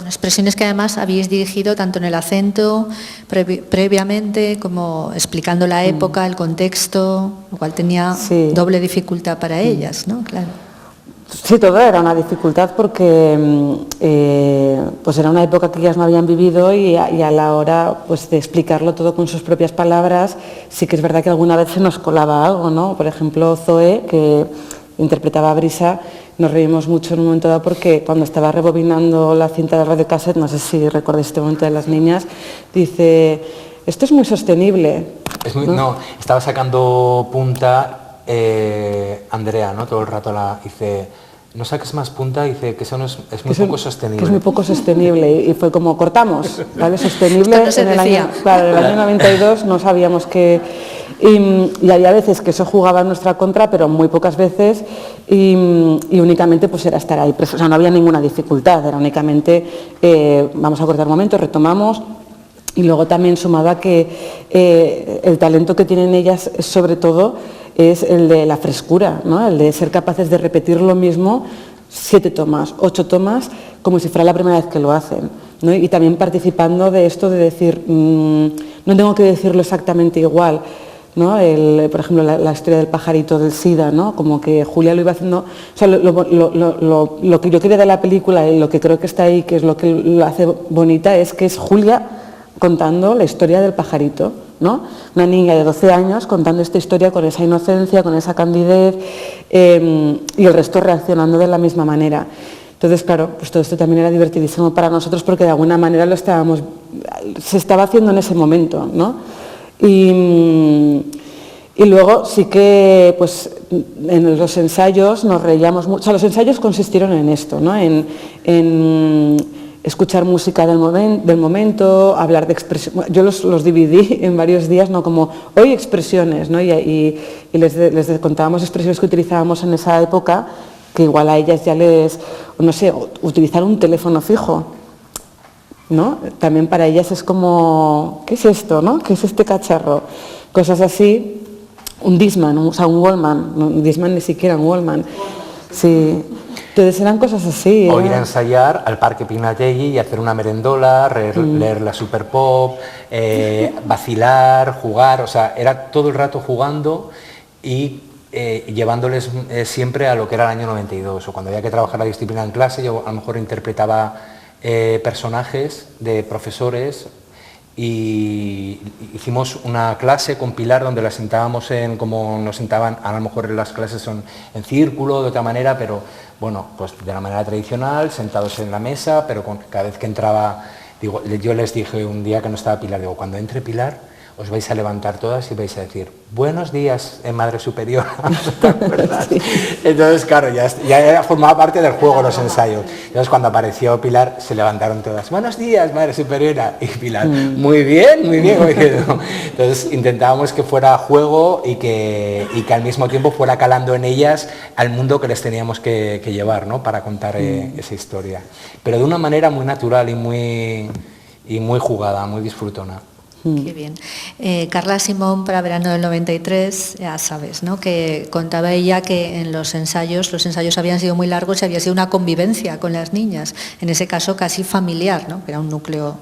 expresiones que además habéis dirigido tanto en el acento previamente como explicando la época, el contexto, lo cual tenía doble dificultad para ellas, ¿no? Claro. Sí, todo era una dificultad porque pues era una época que ellas no habían vivido y a la hora pues, de explicarlo todo con sus propias palabras, sí que es verdad que alguna vez se nos colaba algo, ¿no? Por ejemplo, Zoe, que interpretaba a Brisa, nos reímos mucho en un momento dado porque cuando estaba rebobinando la cinta de radiocassette, no sé si recordáis este momento de las niñas, dice, esto es muy sostenible. ¿no? Estaba sacando punta Andrea, ¿no? Todo el rato dice, no saques más punta, dice que eso no es muy poco sostenible. Que es muy poco sostenible y fue como cortamos, ¿vale? Sostenible. Esto no se decía. En el año 92 no sabíamos que... Y había veces que eso jugaba en nuestra contra, pero muy pocas veces y únicamente pues era estar ahí. O sea, no había ninguna dificultad, era únicamente vamos a cortar un momento, retomamos. Y luego también sumaba que el talento que tienen ellas sobre todo es el de la frescura, ¿no? El de ser capaces de repetir lo mismo 7 tomas, 8 tomas, como si fuera la primera vez que lo hacen, ¿no? Y también participando de esto de decir, no tengo que decirlo exactamente igual, ¿no? Por ejemplo, la historia del pajarito del SIDA, ¿no? Como que Julia lo iba haciendo, o sea, lo que yo quería de la película y lo que creo que está ahí, que es lo que lo hace bonita, es que es Julia contando la historia del pajarito, ¿no? Una niña de 12 años contando esta historia con esa inocencia, con esa candidez y el resto reaccionando de la misma manera. Entonces, claro, pues todo esto también era divertidísimo para nosotros porque de alguna manera se estaba haciendo en ese momento, ¿no? Y luego sí que pues en los ensayos nos reíamos mucho, o sea, los ensayos consistieron en esto, ¿no? En escuchar música del momento, hablar de expresión. Yo los dividí en varios días, ¿no? Como hoy expresiones, ¿no? y les contábamos expresiones que utilizábamos en esa época, que igual a ellas ya no sé, utilizar un teléfono fijo, ¿no? También para ellas es como, ¿qué es esto, no? ¿Qué es este cacharro? Cosas así, un Discman, o sea, un Wallman, no, un Discman ni siquiera, un Wallman. Sí, entonces eran cosas así. O ir a ensayar al Parque Pinategui y hacer una merendola, leer la Super Pop, vacilar, jugar, o sea, era todo el rato jugando y llevándoles siempre a lo que era el año 92, o cuando había que trabajar la disciplina en clase, yo a lo mejor interpretaba personajes de profesores y hicimos una clase con Pilar donde la sentábamos como nos sentaban, a lo mejor en las clases son en círculo, de otra manera, pero bueno, pues de la manera tradicional, sentados en la mesa, pero cada vez que entraba, digo, yo les dije un día que no estaba Pilar, digo, cuando entre Pilar os vais a levantar todas y vais a decir, buenos días, Madre Superiora. Sí. Entonces, claro, ya formaba parte del juego los ensayos. Entonces, cuando apareció Pilar, se levantaron todas, buenos días, Madre Superiora. Y Pilar, muy bien, muy bien. Entonces, intentábamos que fuera juego y que al mismo tiempo fuera calando en ellas al mundo que les teníamos que llevar, ¿no? Para contar esa historia. Pero de una manera muy natural y muy jugada, muy disfrutona. Qué bien. Carla Simón, para verano del 93, ya sabes, ¿no? Que contaba ella que en los ensayos habían sido muy largos y había sido una convivencia con las niñas, en ese caso casi familiar, ¿no? Que era un núcleo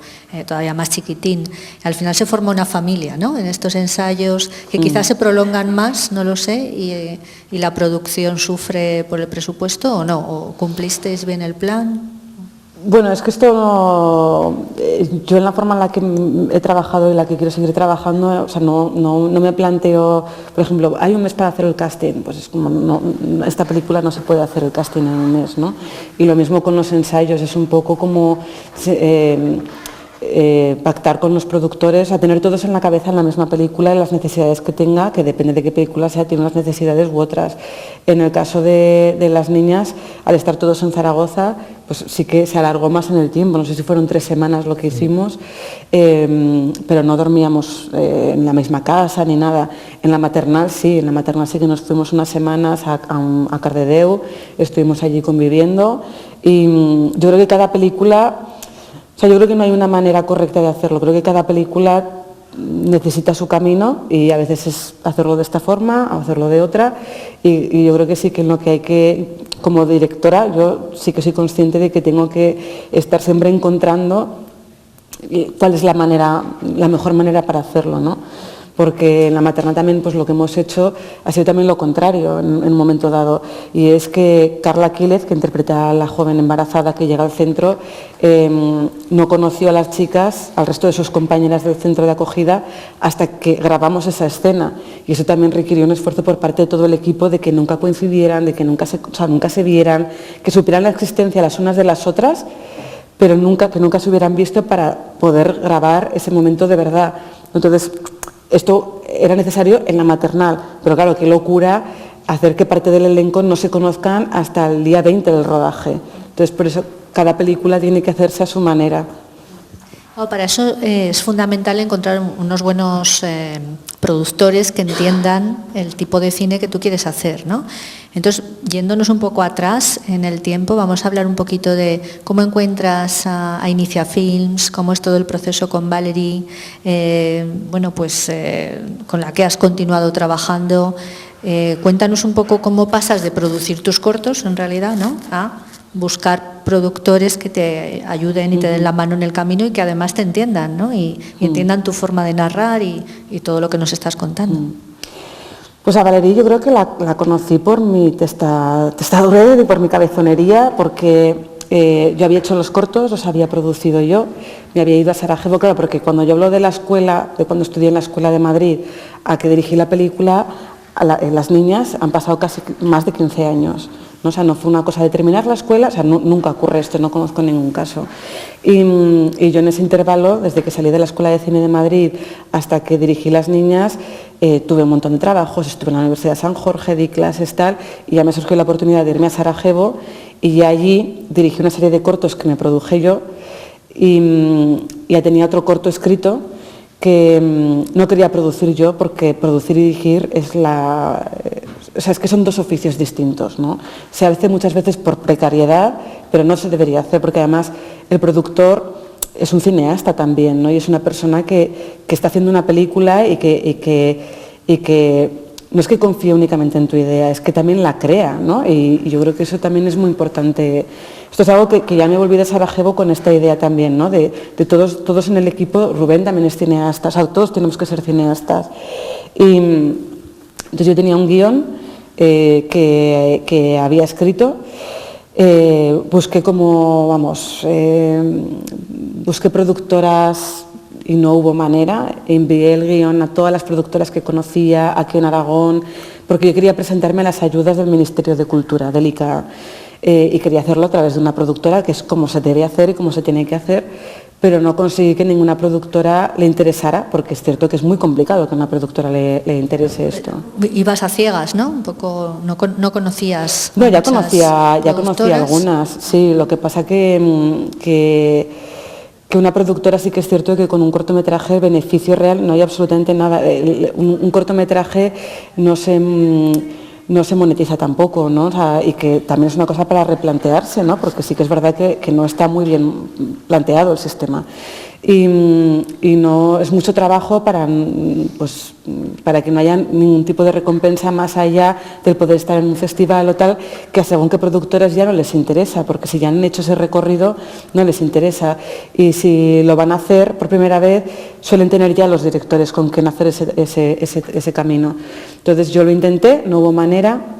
todavía más chiquitín. Al final se formó una familia, ¿no? En estos ensayos que quizás se prolongan más, no lo sé, y la producción sufre por el presupuesto o no, o cumplisteis bien el plan. Bueno, es que yo en la forma en la que he trabajado y la que quiero seguir trabajando, o sea, no me planteo, por ejemplo, hay un mes para hacer el casting, pues es como, esta película no se puede hacer el casting en un mes, ¿no? Y lo mismo con los ensayos, es un poco como pactar con los productores, a tener todos en la cabeza en la misma película y las necesidades que tenga, que depende de qué película sea, tiene unas necesidades u otras. En el caso de las niñas, al estar todos en Zaragoza, pues sí que se alargó más en el tiempo, no sé si fueron 3 semanas lo que hicimos, pero no dormíamos en la misma casa ni nada. En la maternal sí que nos fuimos unas semanas a Cardedeu, estuvimos allí conviviendo y yo creo que cada película, o sea, yo creo que no hay una manera correcta de hacerlo, creo que cada película necesita su camino y a veces es hacerlo de esta forma, o hacerlo de otra y yo creo que sí que en lo que hay que, como directora, yo sí que soy consciente de que tengo que estar siempre encontrando cuál es la mejor manera para hacerlo, ¿no? Porque en la maternal también pues lo que hemos hecho ha sido también lo contrario en un momento dado, y es que Carla Quílez, que interpreta a la joven embarazada que llega al centro, no conoció a las chicas, al resto de sus compañeras del centro de acogida, hasta que grabamos esa escena, y eso también requirió un esfuerzo por parte de todo el equipo de que nunca coincidieran, de que nunca se vieran, que supieran la existencia las unas de las otras, pero que nunca se hubieran visto para poder grabar ese momento de verdad. Entonces, esto era necesario en la maternal, pero claro, qué locura hacer que parte del elenco no se conozcan hasta el día 20 del rodaje. Entonces, por eso cada película tiene que hacerse a su manera. Para eso es fundamental encontrar unos buenos productores que entiendan el tipo de cine que tú quieres hacer, ¿no? Entonces, yéndonos un poco atrás en el tiempo, vamos a hablar un poquito de cómo encuentras a Inicia Films, cómo es todo el proceso con Valerie, con la que has continuado trabajando. Cuéntanos un poco cómo pasas de producir tus cortos, en realidad, ¿no?, a buscar productores que te ayuden y te den la mano en el camino y que además te entiendan, ¿no? y entiendan tu forma de narrar y todo lo que nos estás contando. Pues a Valerie yo creo que la conocí por mi testadurez y por mi cabezonería, porque yo había hecho los cortos, los había producido yo, me había ido a Sarajevo, claro, porque cuando yo hablo de la escuela, de cuando estudié en la Escuela de Madrid a que dirigí la película, las niñas han pasado casi más de 15 años. ¿No? O sea, no fue una cosa de terminar la escuela, o sea, nunca ocurre esto, no conozco ningún caso. Y yo en ese intervalo, desde que salí de la Escuela de Cine de Madrid hasta que dirigí Las Niñas, tuve un montón de trabajos, estuve en la Universidad de San Jorge, di clases, tal, y ya me surgió la oportunidad de irme a Sarajevo y ya allí dirigí una serie de cortos que me produje yo, y ya tenía otro corto escrito que no quería producir yo, porque producir y dirigir es es que son dos oficios distintos, ¿no? Se hace muchas veces por precariedad, pero no se debería hacer, porque además el productor es un cineasta también, ¿no? Y es una persona que está haciendo una película y que no es que confíe únicamente en tu idea, es que también la crea, ¿no? Y yo creo que eso también es muy importante. Esto es algo que ya me volví de Sarajevo con esta idea también, ¿no? De todos en el equipo. Rubén también es cineasta, o sea, todos tenemos que ser cineastas. Y entonces yo tenía un guión que había escrito. Busqué busqué productoras y no hubo manera. Envié el guión a todas las productoras que conocía aquí en Aragón, porque yo quería presentarme a las ayudas del Ministerio de Cultura, del ICA, y quería hacerlo a través de una productora, que es como se debe hacer y como se tiene que hacer, pero no conseguí que ninguna productora le interesara, porque es cierto que es muy complicado que a una productora le interese esto. Ibas a ciegas, ¿no? Un poco, no conocías. No, ya conocía algunas, sí. Lo que pasa que una productora sí que es cierto que con un cortometraje beneficio real no hay absolutamente nada. Un cortometraje no se monetiza tampoco, ¿no? O sea, y que también es una cosa para replantearse, ¿no? Porque sí que es verdad que no está muy bien planteado el sistema. Y no es mucho trabajo para que no haya ningún tipo de recompensa más allá del poder estar en un festival o tal, que según qué productores ya no les interesa, porque si ya han hecho ese recorrido no les interesa. Y si lo van a hacer por primera vez, suelen tener ya los directores con quien hacer ese camino. Entonces yo lo intenté, no hubo manera.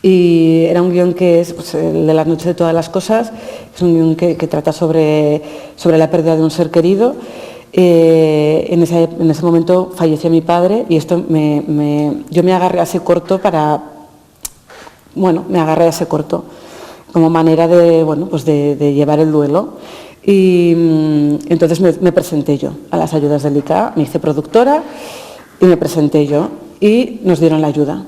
Y era un guión que es el de Las noches de todas las cosas, es un guión que trata sobre la pérdida de un ser querido. En ese momento falleció mi padre y esto yo me agarré a ese corto como manera de llevar el duelo. Y entonces me presenté yo a las ayudas del ICA, me hice productora y me presenté yo y nos dieron la ayuda.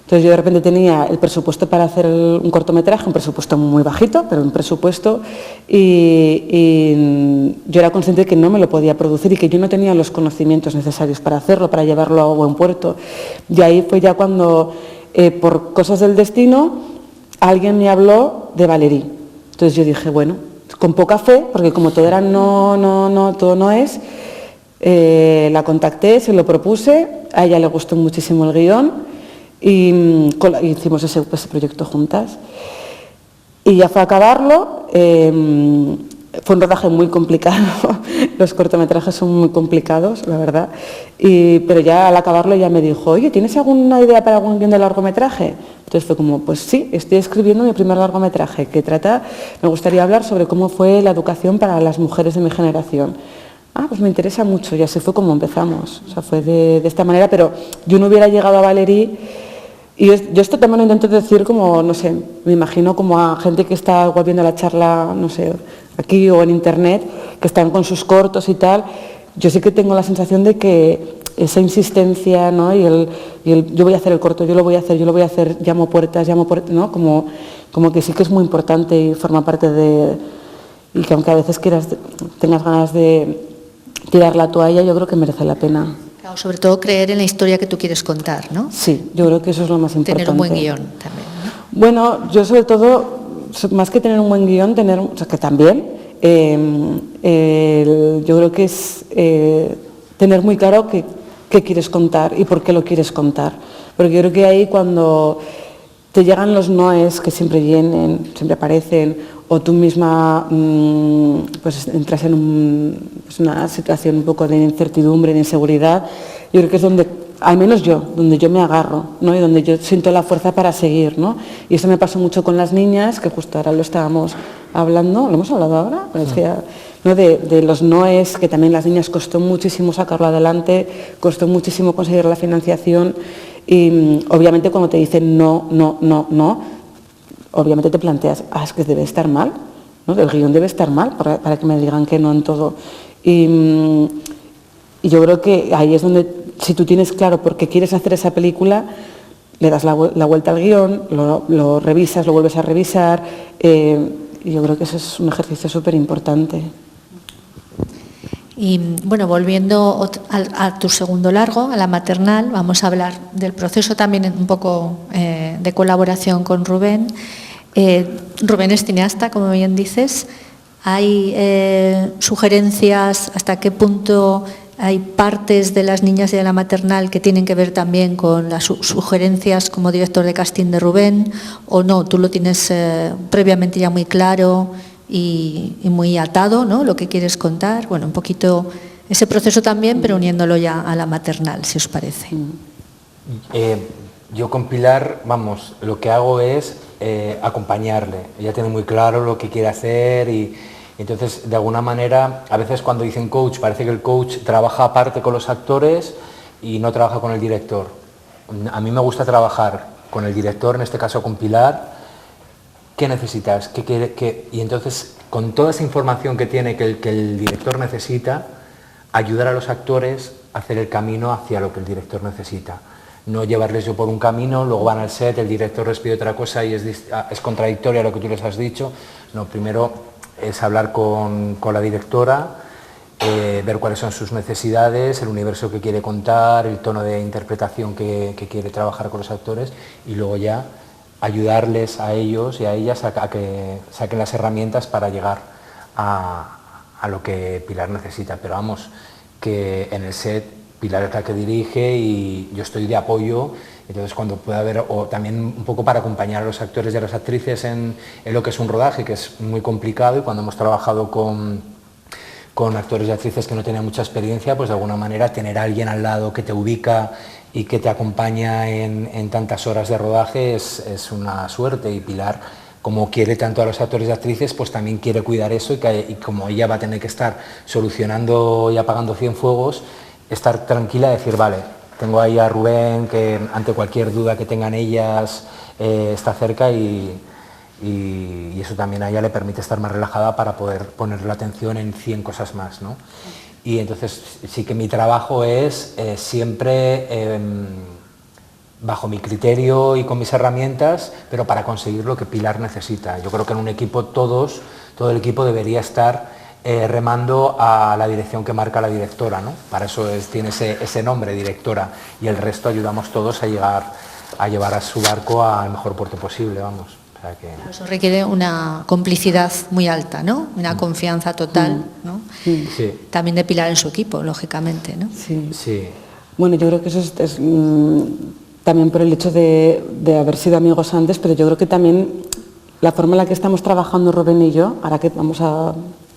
Entonces yo de repente tenía el presupuesto para hacer un cortometraje, un presupuesto muy bajito, pero un presupuesto, y yo era consciente de que no me lo podía producir y que yo no tenía los conocimientos necesarios para hacerlo, para llevarlo a buen puerto. Y ahí fue ya cuando, por cosas del destino, alguien me habló de Valerie. Entonces yo dije, bueno, con poca fe, porque como todo era todo no es, la contacté, se lo propuse, a ella le gustó muchísimo el guión, y hicimos ese proyecto juntas. Y ya fue a acabarlo, fue un rodaje muy complicado, los cortometrajes son muy complicados, la verdad, pero ya al acabarlo ya me dijo, oye, ¿tienes alguna idea para algún guión de largometraje? Entonces fue como, pues sí, estoy escribiendo mi primer largometraje, me gustaría hablar sobre cómo fue la educación para las mujeres de mi generación. Pues me interesa mucho, y así fue como empezamos, o sea, fue de esta manera, pero yo no hubiera llegado a Valerie. Y yo esto también lo intento decir como, no sé, me imagino como a gente que está igual viendo la charla, no sé, aquí o en internet, que están con sus cortos y tal. Yo sí que tengo la sensación de que esa insistencia, ¿no? y el yo voy a hacer el corto, yo lo voy a hacer, llamo puertas, ¿no? Como que sí que es muy importante y forma parte y que aunque a veces tengas ganas de tirar la toalla, yo creo que merece la pena. Claro, sobre todo creer en la historia que tú quieres contar, ¿no? Sí, yo creo que eso es lo más importante. Tener un buen guión también, ¿no? Bueno, yo sobre todo, más que tener un buen guión, que también, yo creo que es tener muy claro qué quieres contar y por qué lo quieres contar. Porque yo creo que ahí cuando te llegan los noes que siempre vienen, siempre aparecen, o tú misma pues entras en una situación un poco de incertidumbre, de inseguridad, yo creo que es donde, al menos donde yo me agarro, ¿no? Y donde yo siento la fuerza para seguir, ¿no? Y eso me pasó mucho con las niñas, que justo ahora lo estábamos hablando, ¿lo hemos hablado ahora? Es que ¿no? De los noes, que también las niñas costó muchísimo sacarlo adelante, costó muchísimo conseguir la financiación, y obviamente cuando te dicen no, obviamente te planteas, es que debe estar mal, ¿no? El guión debe estar mal para que me digan que no en todo. Y yo creo que ahí es donde, si tú tienes claro por qué quieres hacer esa película, le das la vuelta al guión, lo revisas, lo vuelves a revisar, y yo creo que eso es un ejercicio súper importante. Y bueno, volviendo a tu segundo largo, a la maternal, vamos a hablar del proceso también un poco de colaboración con Rubén. Rubén es cineasta, como bien dices. ¿Hay sugerencias hasta qué punto hay partes de las niñas y de la maternal que tienen que ver también con las sugerencias como director de casting de Rubén? ¿O no? ¿Tú lo tienes previamente ya muy claro y muy atado, ¿no?, lo que quieres contar? Bueno, un poquito ese proceso también, pero uniéndolo ya a la maternal, si os parece. Yo con Pilar, vamos, lo que hago es acompañarle. Ella tiene muy claro lo que quiere hacer y entonces, de alguna manera, a veces cuando dicen coach, parece que el coach trabaja aparte con los actores y no trabaja con el director. A mí me gusta trabajar con el director, en este caso con Pilar. ¿Qué necesitas? ¿Qué quiere? Y entonces, con toda esa información que tiene, que el director necesita, ayudar a los actores a hacer el camino hacia lo que el director necesita. No llevarles yo por un camino, luego van al set, el director les pide otra cosa y es contradictorio a lo que tú les has dicho. No, primero es hablar con la directora, ver cuáles son sus necesidades, el universo que quiere contar, el tono de interpretación que quiere trabajar con los actores y luego ya ayudarles a ellos y a ellas a que saquen las herramientas para llegar a lo que Pilar necesita. Pero vamos, que en el set Pilar es la que dirige y yo estoy de apoyo, entonces cuando pueda haber, o también un poco para acompañar a los actores y a las actrices en lo que es un rodaje, que es muy complicado, y cuando hemos trabajado con actores y actrices que no tenían mucha experiencia, pues de alguna manera tener a alguien al lado que te ubica y que te acompaña en tantas horas de rodaje es una suerte. Y Pilar, como quiere tanto a los actores y actrices, pues también quiere cuidar eso y como ella va a tener que estar solucionando y apagando cienfuegos, estar tranquila y decir, vale, tengo ahí a Rubén que ante cualquier duda que tengan ellas está cerca y eso también a ella le permite estar más relajada para poder poner la atención en 100 cosas más, ¿no? Y entonces sí que mi trabajo es siempre bajo mi criterio y con mis herramientas, pero para conseguir lo que Pilar necesita. Yo creo que en un equipo todo el equipo debería estar remando a la dirección que marca la directora, ¿no? Para eso tiene ese nombre, directora, y el resto ayudamos todos a llevar a su barco al mejor puerto posible, vamos. O sea que... Eso requiere una complicidad muy alta, ¿no? Una confianza total, ¿no? Sí. También de Pilar en su equipo, lógicamente, ¿no? Sí. Sí. Bueno, yo creo que eso es también por el hecho de haber sido amigos antes, pero yo creo que también la forma en la que estamos trabajando Rubén y yo, ahora que vamos a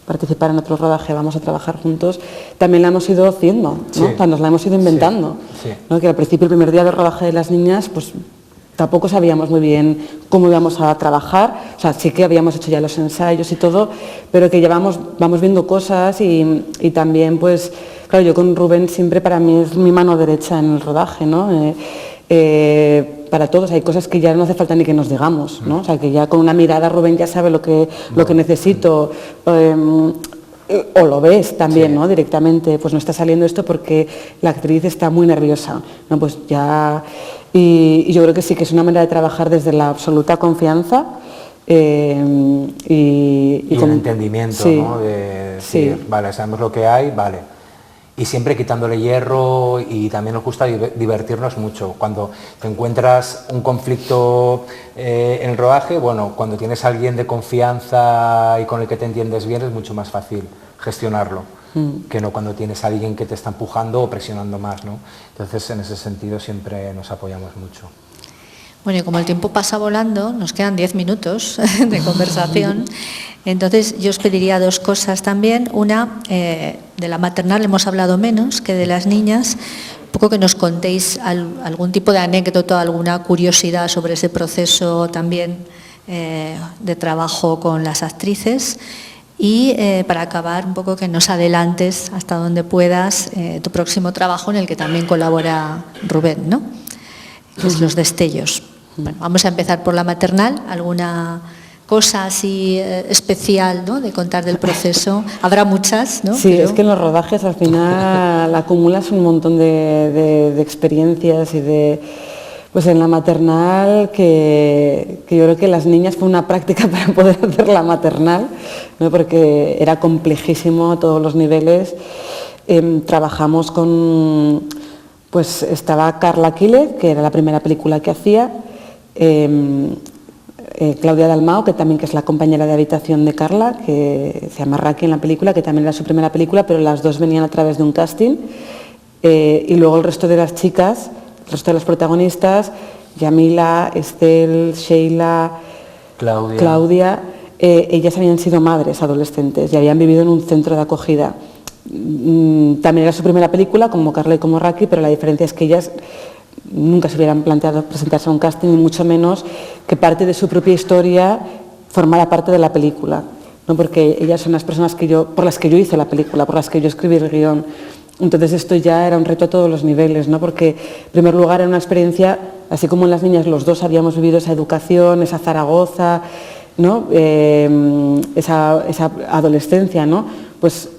participar en otro rodaje, vamos a trabajar juntos, también la hemos ido haciendo, ¿no? Sí. O sea, nos la hemos ido inventando. Sí. ¿No? Que al principio, el primer día del rodaje de las niñas, pues tampoco sabíamos muy bien cómo íbamos a trabajar. O sea, sí que habíamos hecho ya los ensayos y todo, pero que vamos viendo cosas y también, pues, claro, yo con Rubén siempre para mí es mi mano derecha en el rodaje, ¿no? Para todos hay cosas que ya no hace falta ni que nos digamos, ¿no? O sea, que ya con una mirada Rubén ya sabe lo que necesito, o lo ves también, sí, ¿no? Directamente, pues no está saliendo esto porque la actriz está muy nerviosa, ¿no? Pues ya... Y yo creo que sí que es una manera de trabajar desde la absoluta confianza y con entendimiento, sí, ¿no? De decir, sí, vale, sabemos lo que hay, vale. Y siempre quitándole hierro, y también nos gusta divertirnos mucho. Cuando te encuentras un conflicto en el rodaje, bueno, cuando tienes a alguien de confianza y con el que te entiendes bien es mucho más fácil gestionarlo, que no cuando tienes a alguien que te está empujando o presionando más, ¿no? Entonces, en ese sentido siempre nos apoyamos mucho. Bueno, y como el tiempo pasa volando, nos quedan 10 minutos de conversación. Entonces, yo os pediría dos cosas también. Una, de la maternal hemos hablado menos que de las niñas. Un poco que nos contéis algún tipo de anécdota, alguna curiosidad sobre ese proceso también de trabajo con las actrices. Y para acabar, un poco que nos adelantes hasta donde puedas tu próximo trabajo en el que también colabora Rubén, ¿no? Pues los destellos. Bueno, vamos a empezar por la maternal. ¿Alguna cosa así especial, ¿no?, de contar del proceso? Habrá muchas, ¿no? Sí, pero... es que en los rodajes al final acumulas un montón de experiencias y de... Pues en la maternal, que yo creo que las niñas fue una práctica para poder hacer la maternal, ¿no? Porque era complejísimo a todos los niveles. trabajamos con, pues estaba Carla Quílez, que era la primera película que hacía, Claudia Dalmao, que también que es la compañera de habitación de Carla, que se llama Raki en la película, que también era su primera película, pero las dos venían a través de un casting, y luego el resto de las chicas, el resto de las protagonistas, Yamila, Estel, Sheila, Claudia, ellas habían sido madres adolescentes y habían vivido en un centro de acogida. También era su primera película, como Carla y como Raki, pero la diferencia es que ellas nunca se hubieran planteado presentarse a un casting, ni mucho menos que parte de su propia historia formara parte de la película, ¿no? Porque ellas son las personas por las que yo hice la película, por las que yo escribí el guión. Entonces esto ya era un reto a todos los niveles, ¿no? Porque en primer lugar era una experiencia, así como en las niñas los dos habíamos vivido esa educación, esa Zaragoza, ¿no? Esa adolescencia, ¿no? Pues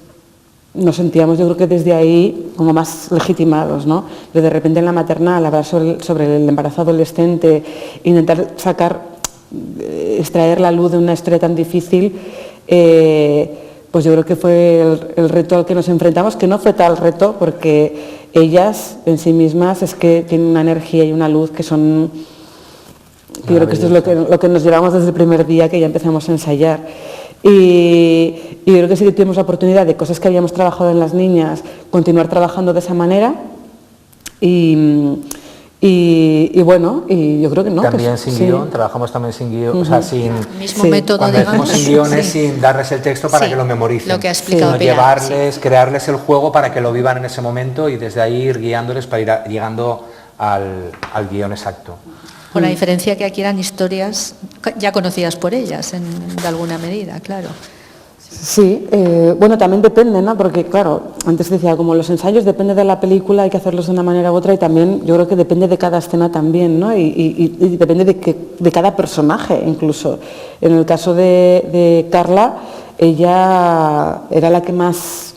nos sentíamos, yo creo que desde ahí, como más legitimados, ¿no? Pero de repente en la maternal, hablar sobre el embarazo adolescente, intentar extraer la luz de una historia tan difícil, pues yo creo que fue el reto al que nos enfrentamos, que no fue tal reto, porque ellas en sí mismas es que tienen una energía y una luz que son... Yo creo que esto es lo que nos llevamos desde el primer día que ya empezamos a ensayar. Y yo creo que sí que tuvimos la oportunidad de cosas que habíamos trabajado en las niñas, continuar trabajando de esa manera y bueno, y yo creo que no. También pues, sin sí. guión, trabajamos también sin guión, o sea, sin... Mismo método, cuando digamos. decimos sin guiones, sin darles el texto para que lo memoricen, lo que ha explicado sino Pilar, llevarles, crearles el juego para que lo vivan en ese momento y desde ahí ir guiándoles para ir llegando al guión exacto. Con la diferencia que aquí eran historias ya conocidas por ellas, de alguna medida, claro. Sí, bueno, también depende, ¿no? Porque claro, antes decía, como los ensayos depende de la película, hay que hacerlos de una manera u otra y también yo creo que depende de cada escena también, ¿no? Y depende de cada personaje incluso. En el caso de Carla, ella era la que más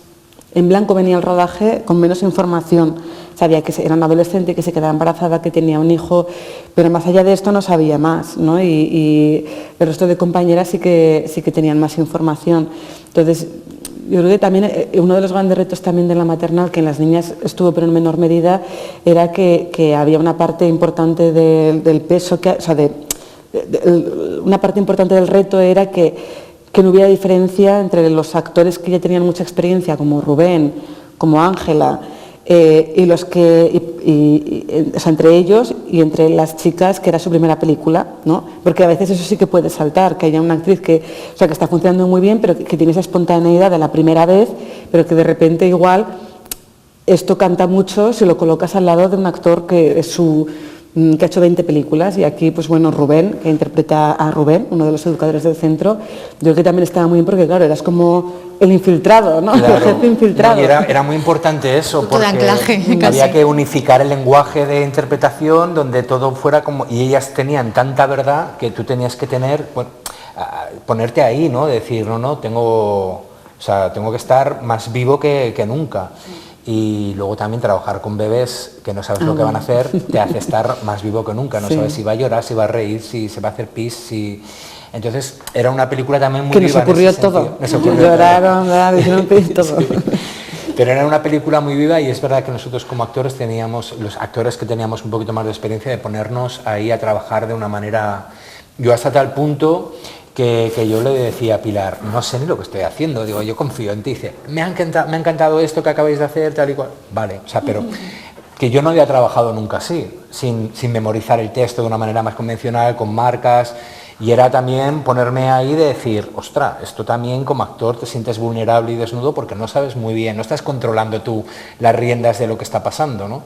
en blanco venía al rodaje con menos información. Sabía que era una adolescente, que se quedaba embarazada, que tenía un hijo, pero más allá de esto no sabía más, ¿no? Y el resto de compañeras sí que tenían más información. Entonces, yo creo que también uno de los grandes retos también de la maternal, que en las niñas estuvo pero en menor medida, era que había una parte importante del peso, una parte importante del reto era que no hubiera diferencia entre los actores que ya tenían mucha experiencia, como Rubén, como Ángela, y los que, o sea, entre ellos y entre las chicas que era su primera película, ¿no? Porque a veces eso sí que puede saltar, que haya una actriz que está funcionando muy bien, pero que tiene esa espontaneidad de la primera vez, pero que de repente igual esto canta mucho si lo colocas al lado de un actor que ha hecho 20 películas, y aquí, pues bueno, Rubén, que interpreta a Rubén, uno de los educadores del centro, yo creo que también estaba muy bien porque, claro, eras como el infiltrado, ¿no? Claro. El jefe infiltrado. No, y era muy importante eso, porque anclaje, había que unificar el lenguaje de interpretación donde todo fuera como... Y ellas tenían tanta verdad que tú tenías que tener, bueno, ponerte ahí, ¿no? Decir, no, tengo que estar más vivo que nunca. Y luego también trabajar con bebés que no sabes lo que van a hacer te hace estar más vivo que nunca, no sabes si va a llorar, si va a reír, si se va a hacer pis, si... Entonces era una película también muy viva. Que nos ocurrió todo. Nos ocurrió lloraron, dijeron todo. Sí. Pero era una película muy viva y es verdad que nosotros como actores los actores que teníamos un poquito más de experiencia, de ponernos ahí a trabajar de una manera... Yo hasta tal punto que yo le decía a Pilar, no sé ni lo que estoy haciendo, digo, yo confío en ti, dice, me ha encantado esto que acabáis de hacer, tal y cual, vale, o sea, pero que yo no había trabajado nunca así, sin memorizar el texto de una manera más convencional, con marcas, y era también ponerme ahí de decir, ostra, esto también como actor te sientes vulnerable y desnudo porque no sabes muy bien, no estás controlando tú las riendas de lo que está pasando, ¿no?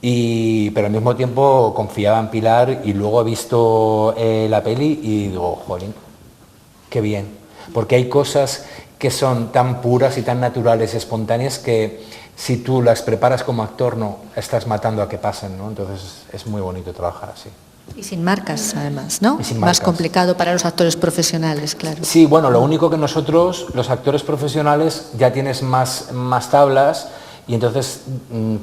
Pero al mismo tiempo confiaba en Pilar y luego he visto la peli y digo, jolín, qué bien, porque hay cosas que son tan puras y tan naturales y espontáneas que si tú las preparas como actor no estás matando a que pasen, ¿no? Entonces es muy bonito trabajar así. Y sin marcas, además, ¿no? Y sin Más marcas. complicado para los actores profesionales, claro. Sí, bueno, lo único que nosotros, los actores profesionales, ya tienes más tablas y entonces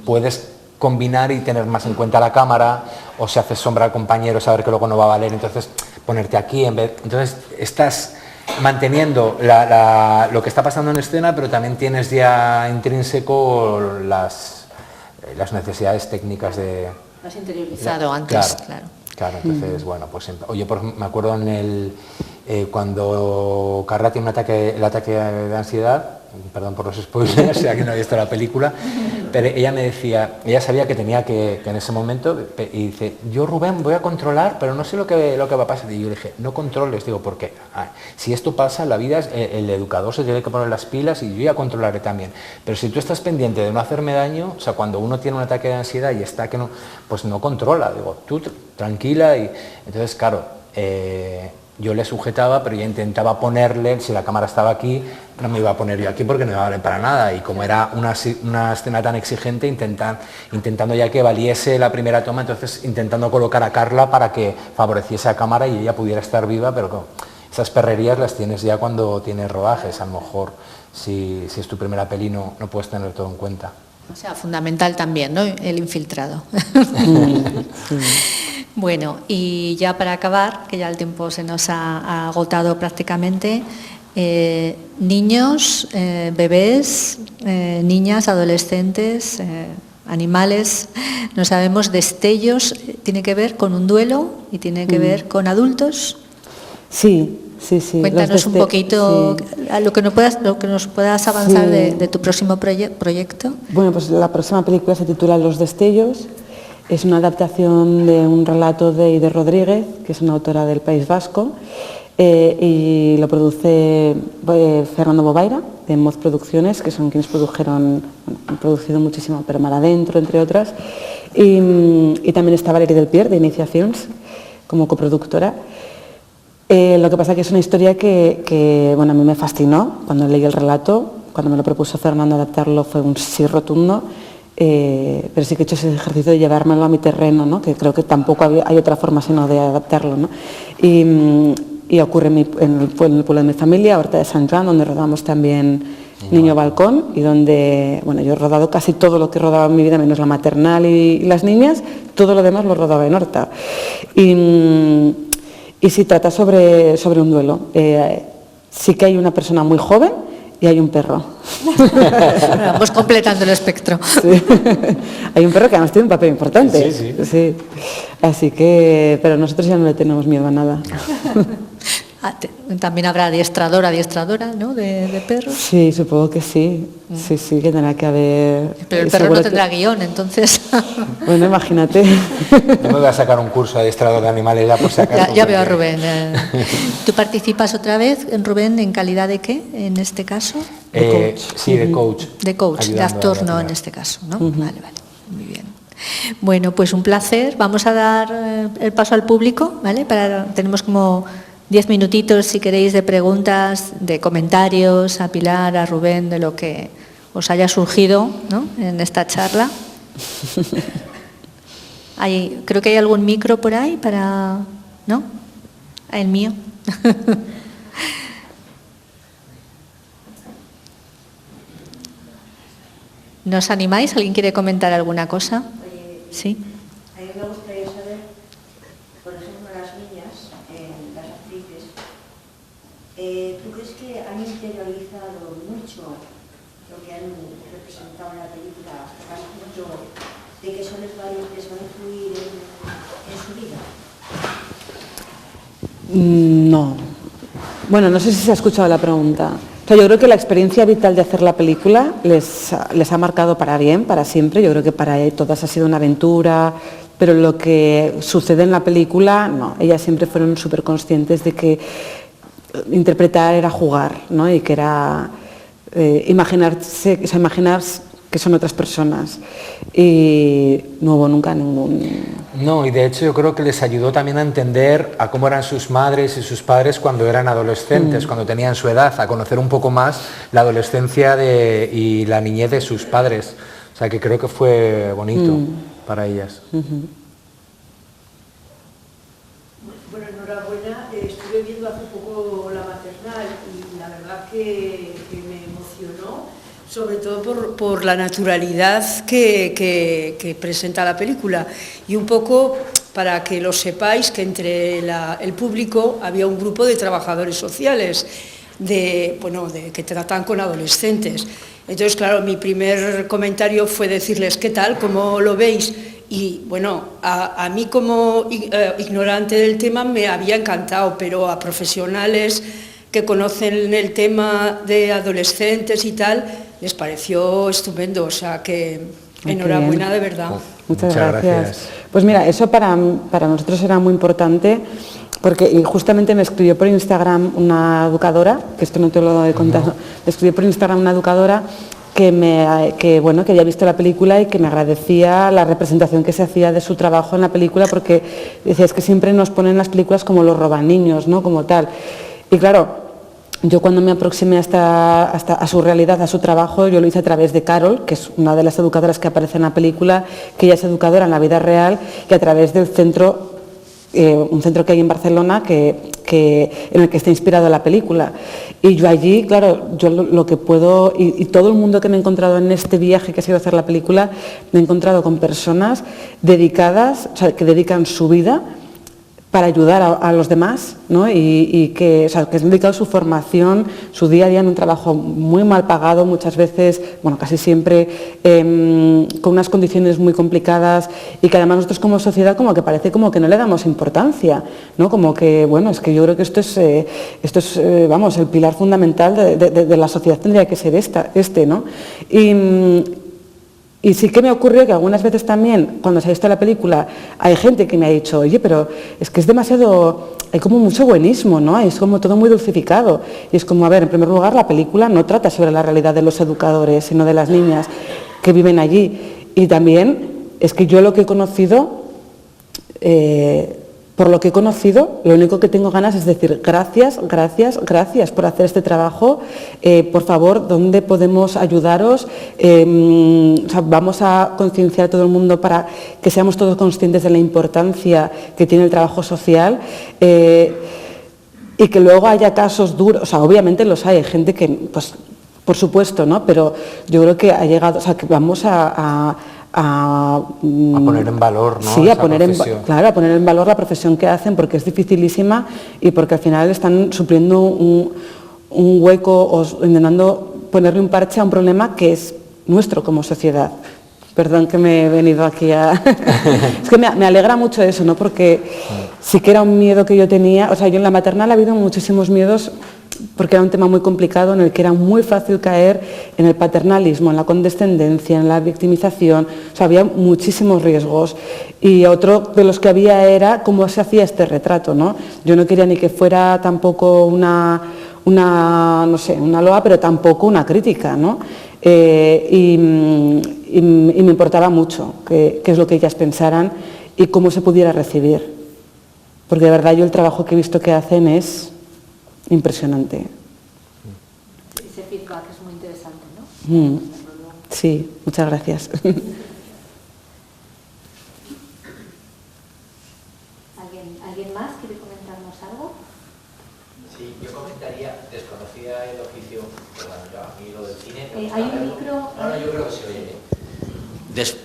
puedes combinar y tener más en cuenta la cámara, o si haces sombra al compañero, saber que luego no va a valer, entonces ponerte aquí en vez... Entonces estás manteniendo lo que está pasando en escena, pero también tienes ya intrínseco las necesidades técnicas de... Lo has interiorizado antes, claro. Claro, entonces, bueno, pues oye, me acuerdo cuando Carla tiene el ataque de ansiedad, perdón por los spoilers, ya que no he visto la película, pero ella me decía, ella sabía que tenía que en ese momento, y dice, yo Rubén voy a controlar, pero no sé lo que va a pasar. Y yo le dije, no controles, digo, porque si esto pasa, la vida, el educador se tiene que poner las pilas y yo ya controlaré también. Pero si tú estás pendiente de no hacerme daño, o sea, cuando uno tiene un ataque de ansiedad y está que no, pues no controla, digo, tú tranquila. Y entonces, claro, yo le sujetaba, pero ya intentaba ponerle, si la cámara estaba aquí, no me iba a poner yo aquí porque no iba a valer para nada. Y como era una escena tan exigente, intentando ya que valiese la primera toma, entonces intentando colocar a Carla para que favoreciese a cámara y ella pudiera estar viva, pero esas perrerías las tienes ya cuando tienes rodajes, a lo mejor si es tu primera peli no puedes tener todo en cuenta. O sea, fundamental también, ¿no? El infiltrado. Bueno, y ya para acabar, que ya el tiempo se nos ha agotado prácticamente, niños, bebés, niñas, adolescentes, animales, no sabemos, destellos, ¿tiene que ver con un duelo y tiene que ver con adultos? Sí. Cuéntanos un poquito lo que nos puedas avanzar de tu próximo proyecto. Bueno, pues la próxima película se titula Los destellos. Es una adaptación de un relato de Ide Rodríguez, que es una autora del País Vasco, y lo produce Fernando Bobaira, de Moz Producciones, que son quienes han producido muchísimo, pero Mar Adentro, entre otras, y también está Valerie Del Pier, de Iniciaciones, como coproductora. Lo que pasa es que es una historia que bueno, a mí me fascinó cuando leí el relato. Cuando me lo propuso Fernando adaptarlo fue un sí rotundo, pero sí que he hecho ese ejercicio de llevármelo a mi terreno, ¿no? Que creo que tampoco hay otra forma sino de adaptarlo, ¿no? Y ocurre en el pueblo de mi familia, Horta de Sant Joan, donde rodamos también Niño Balcón, y donde, bueno, yo he rodado casi todo lo que rodaba en mi vida, menos la maternal y las niñas, todo lo demás lo rodaba en Horta. Y sí trata sobre un duelo. Sí que hay una persona muy joven y hay un perro. Vamos completando el espectro. Sí. Hay un perro que además tiene un papel importante. Sí. Así que, pero nosotros ya no le tenemos miedo a nada. También habrá adiestradora, ¿no? De perros. Sí, supongo que sí. Sí, que tendrá que haber. Pero el perro no tendrá guión, entonces. Bueno, imagínate. Yo me voy a sacar un curso de adiestrador de animales ya por si acaso. Ya veo a Rubén. ¿Tú participas otra vez, Rubén, en calidad de qué, en este caso? De coach. Sí, de coach. De coach, de actor, no en este caso, ¿no? Vale, muy bien. Bueno, pues un placer. Vamos a dar el paso al público, ¿vale? Tenemos como 10 minutitos, si queréis, de preguntas, de comentarios a Pilar, a Rubén, de lo que os haya surgido, ¿no? En esta charla. Creo que hay algún micro por ahí para... ¿No? El mío. ¿Nos animáis? ¿Alguien quiere comentar alguna cosa? Sí. A mí me gustaría saber, por ejemplo, las niñas, las actrices, ¿tú crees que han interiorizado mucho lo que han representado en la película hasta el punto de que eso les va a influir en su vida? No. Bueno, no sé si se ha escuchado la pregunta. O sea, yo creo que la experiencia vital de hacer la película les ha marcado para bien, para siempre. Yo creo que para todas ha sido una aventura, pero lo que sucede en la película, no. Ellas siempre fueron súper conscientes de que interpretar era jugar, ¿no? Y que era imaginar que son otras personas. Y no hubo nunca ningún... No, y de hecho yo creo que les ayudó también a entender a cómo eran sus madres y sus padres cuando eran adolescentes, cuando tenían su edad, a conocer un poco más la adolescencia y la niñez de sus padres. O sea que creo que fue bonito para ellas. Bueno, enhorabuena. Estuve viendo hace poco La Maternal y la verdad que me emocionó, sobre todo por la naturalidad que presenta la película y un poco para que lo sepáis, que entre el público había un grupo de trabajadores sociales que tratan con adolescentes. Entonces, claro, mi primer comentario fue decirles, ¿qué tal? ¿Cómo lo veis? Y bueno, a mí como ignorante del tema me había encantado, pero a profesionales que conocen el tema de adolescentes y tal, les pareció estupendo, o sea que enhorabuena de verdad. Muchas gracias. Pues mira, eso para nosotros era muy importante, porque justamente me escribió por Instagram una educadora, que esto no te lo he contado, me escribió por Instagram una educadora que había visto la película y que me agradecía la representación que se hacía de su trabajo en la película, porque decía, es que siempre nos ponen las películas como los robaniños, ¿no? Como tal. Y claro, yo cuando me aproximé hasta a su realidad, a su trabajo, yo lo hice a través de Carol, que es una de las educadoras que aparece en la película, que ella es educadora en la vida real, y a través del centro, un centro que hay en Barcelona en el que está inspirado la película. Y yo allí, claro, yo lo que puedo, y todo el mundo que me he encontrado en este viaje que ha sido hacer la película, me he encontrado con personas dedicadas, o sea, que dedican su vida para ayudar a los demás, ¿no? y que han dedicado su formación, su día a día en un trabajo muy mal pagado, muchas veces, bueno, casi siempre, con unas condiciones muy complicadas, y que además nosotros como sociedad como que parece como que no le damos importancia, ¿no? Como que, bueno, es que yo creo que esto es el pilar fundamental de la sociedad tendría que ser ¿no? Y sí que me ocurrió que algunas veces también, cuando se ha visto la película, hay gente que me ha dicho, oye, pero es que es demasiado, hay como mucho buenismo, ¿no? Es como todo muy dulcificado. Y es como, a ver, en primer lugar, la película no trata sobre la realidad de los educadores, sino de las niñas que viven allí. Y también es que yo lo que he conocido, por lo que he conocido, lo único que tengo ganas es decir gracias, gracias, gracias por hacer este trabajo. Por favor, ¿dónde podemos ayudaros? Vamos a concienciar a todo el mundo para que seamos todos conscientes de la importancia que tiene el trabajo social. Y que luego haya casos duros, o sea, obviamente los hay gente que, pues, por supuesto, ¿no? Pero yo creo que ha llegado, o sea, que vamos a poner en valor, ¿no? Sí, a poner en valor la profesión que hacen, porque es dificilísima y porque al final están supliendo un hueco o intentando ponerle un parche a un problema que es nuestro como sociedad. Perdón que me he venido aquí a... Es que me alegra mucho eso, ¿no? Porque sí que era un miedo que yo tenía, o sea, yo en la maternal ha habido muchísimos miedos, porque era un tema muy complicado en el que era muy fácil caer en el paternalismo, en la condescendencia, en la victimización, o sea, había muchísimos riesgos. Y otro de los que había era cómo se hacía este retrato, ¿no? Yo no quería ni que fuera tampoco una loa, pero tampoco una crítica, ¿no? Y me importaba mucho qué es lo que ellas pensaran y cómo se pudiera recibir. Porque de verdad yo el trabajo que he visto que hacen es impresionante. Ese feedback es muy interesante, ¿no? Sí, muchas gracias. ¿Alguien más quiere comentarnos algo? Sí, yo comentaría, desconocía el oficio, bueno, yo a mí lo del cine... ¿Hay un micro? No, yo creo que se oye.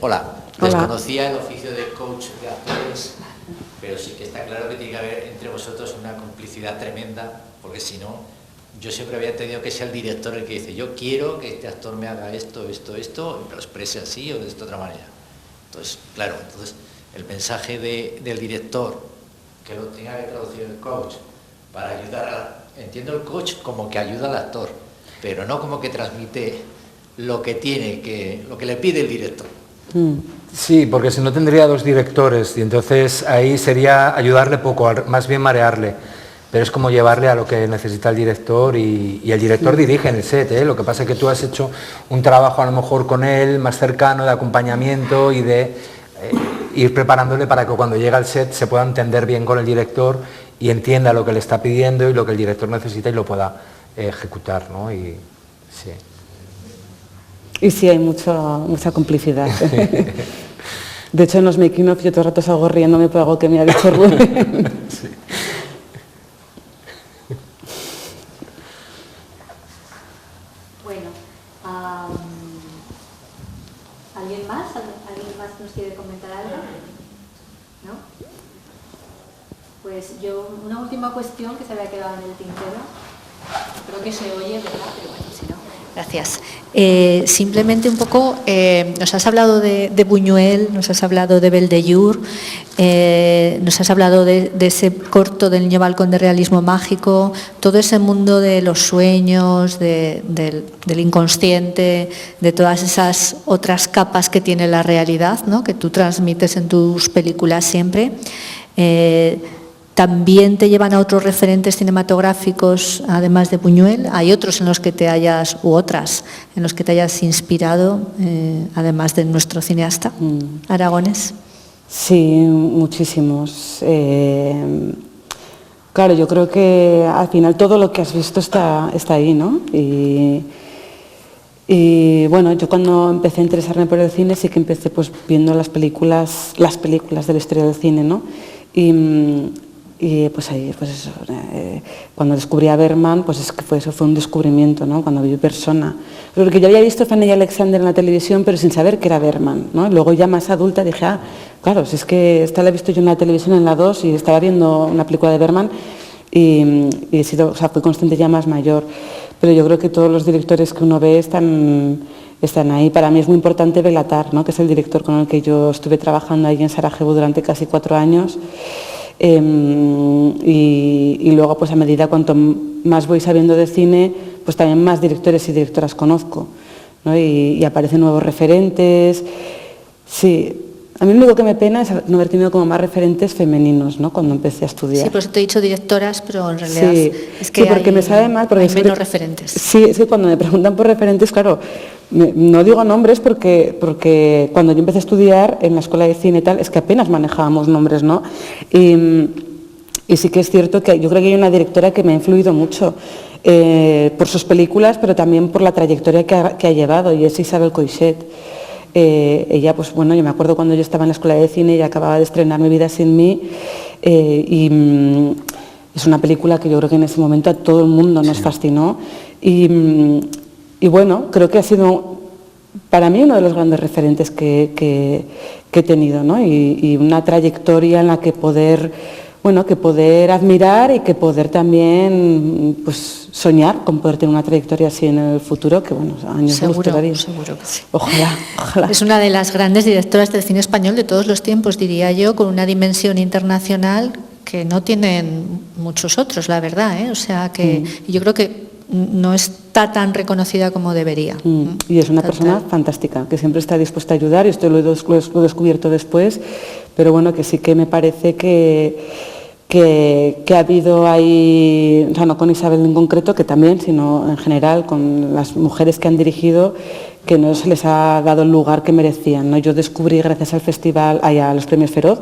Hola, desconocía el oficio de coach de actores, pero sí que está claro que tiene que haber entre vosotros una complicidad tremenda, porque si no, yo siempre había entendido que sea el director el que dice, yo quiero que este actor me haga esto, esto, esto, y me lo exprese así o de esta otra manera. Entonces, claro, el mensaje del director, que lo tenga que traducir el coach, para ayudar entiendo el coach como que ayuda al actor, pero no como que transmite lo que le pide el director. Sí, porque si no tendría dos directores y entonces ahí sería ayudarle poco, más bien marearle. Pero es como llevarle a lo que necesita el director y el director dirige en el set, ¿eh? Lo que pasa es que tú has hecho un trabajo a lo mejor con él más cercano de acompañamiento y de ir preparándole para que cuando llegue al set se pueda entender bien con el director y entienda lo que le está pidiendo y lo que el director necesita y lo pueda ejecutar, ¿no? Y sí. Y sí, hay mucha complicidad. De hecho, en los making-of yo todo el rato salgo riéndome por algo que me ha dicho Rubén. Sí. Bueno, ¿alguien más? ¿Alguien más nos quiere comentar algo? ¿No? Pues yo, una última cuestión que se había quedado en el tintero. Creo que se oye, ¿verdad? Pero bueno, si no. Gracias. Simplemente un poco, nos has hablado de Buñuel, nos has hablado de Beldellur, nos has hablado de ese corto del Niño Balcón de realismo mágico, todo ese mundo de los sueños, del inconsciente, de todas esas otras capas que tiene la realidad, ¿no?, que tú transmites en tus películas siempre. ¿También te llevan a otros referentes cinematográficos, además de Buñuel? ¿Hay otros en los que te hayas, u otras, en los que te hayas inspirado, además de nuestro cineasta aragonés? Sí, muchísimos. Claro, yo creo que al final todo lo que has visto está ahí, ¿no? Y bueno, yo cuando empecé a interesarme por el cine sí que empecé pues viendo las películas de la historia del cine, ¿no? Y pues ahí, pues eso, cuando descubrí a Bergman, pues es que eso fue un descubrimiento, ¿no?, cuando vi Persona. Porque yo había visto Fanny y Alexander en la televisión, pero sin saber que era Bergman, ¿no? Luego ya más adulta dije, claro, si es que esta la he visto yo en la televisión en la 2 y estaba viendo una película de Bergman y he sido, o sea, fui consciente ya más mayor. Pero yo creo que todos los directores que uno ve están ahí. Para mí es muy importante Béla Tarr, ¿no?, que es el director con el que yo estuve trabajando ahí en Sarajevo durante casi 4 años. Y luego, pues a medida cuanto más voy sabiendo de cine, pues también más directores y directoras conozco, ¿no? Y aparecen nuevos referentes. Sí, a mí lo único que me pena es no haber tenido como más referentes femeninos, ¿no?, cuando empecé a estudiar. Sí, pues te he dicho directoras, pero en realidad sí, es que sí, porque me sabe mal, porque hay menos referentes. Sí, es que cuando me preguntan por referentes, claro, no digo nombres porque cuando yo empecé a estudiar en la escuela de cine y tal, es que apenas manejábamos nombres, ¿no? Y sí que es cierto que yo creo que hay una directora que me ha influido mucho por sus películas, pero también por la trayectoria que ha llevado, y es Isabel Coixet. Ella, pues bueno, yo me acuerdo cuando yo estaba en la escuela de cine y acababa de estrenar Mi vida sin mí, y es una película que yo creo que en ese momento a todo el mundo nos fascinó. Y bueno, creo que ha sido para mí uno de los grandes referentes que he tenido, ¿no? Y una trayectoria en la que poder admirar y que poder también pues soñar con poder tener una trayectoria así en el futuro, que bueno, años seguro que sí. Ojalá. Es una de las grandes directoras del cine español de todos los tiempos, diría yo, con una dimensión internacional que no tienen muchos otros, la verdad, ¿eh? O sea que yo creo que no está tan reconocida como debería. Y es una persona fantástica, que siempre está dispuesta a ayudar, y esto lo he descubierto después, pero bueno, que sí que me parece que ha habido ahí, o sea, no con Isabel en concreto, que también, sino en general con las mujeres que han dirigido, que no se les ha dado el lugar que merecían, ¿no? Yo descubrí gracias al festival, a los premios Feroz,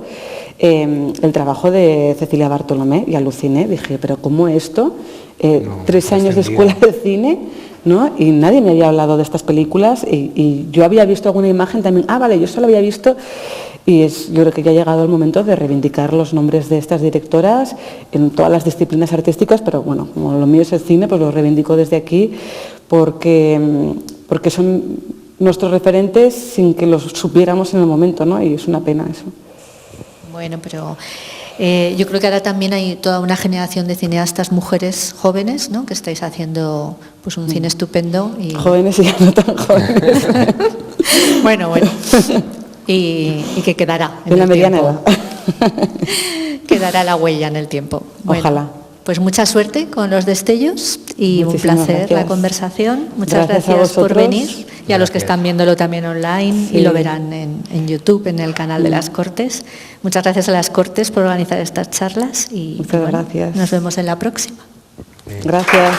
el trabajo de Cecilia Bartolomé y aluciné, dije, pero ¿cómo esto? 3 años de escuela de cine, ¿no? Y nadie me había hablado de estas películas, y yo había visto alguna imagen también, vale, yo solo había visto, y yo creo que ya ha llegado el momento de reivindicar los nombres de estas directoras en todas las disciplinas artísticas, pero bueno, como lo mío es el cine, pues lo reivindico desde aquí, porque son nuestros referentes sin que los supiéramos en el momento, ¿no? Y es una pena eso. Bueno, pero yo creo que ahora también hay toda una generación de cineastas mujeres jóvenes, ¿no?, que estáis haciendo pues un cine estupendo. Jóvenes y ya no tan jóvenes. Bueno. Y que quedará en la el mediana tiempo. Edad. Quedará la huella en el tiempo. Bueno, ojalá. Pues mucha suerte con los destellos y Muchísimas un placer gracias. la conversación. Muchas Gracias gracias por venir, y a Gracias. los que están viéndolo también online, Sí. y lo verán en YouTube, en el canal de las Cortes. Muchas gracias a las Cortes por organizar estas charlas y Muchas gracias. Nos vemos en la próxima. Gracias.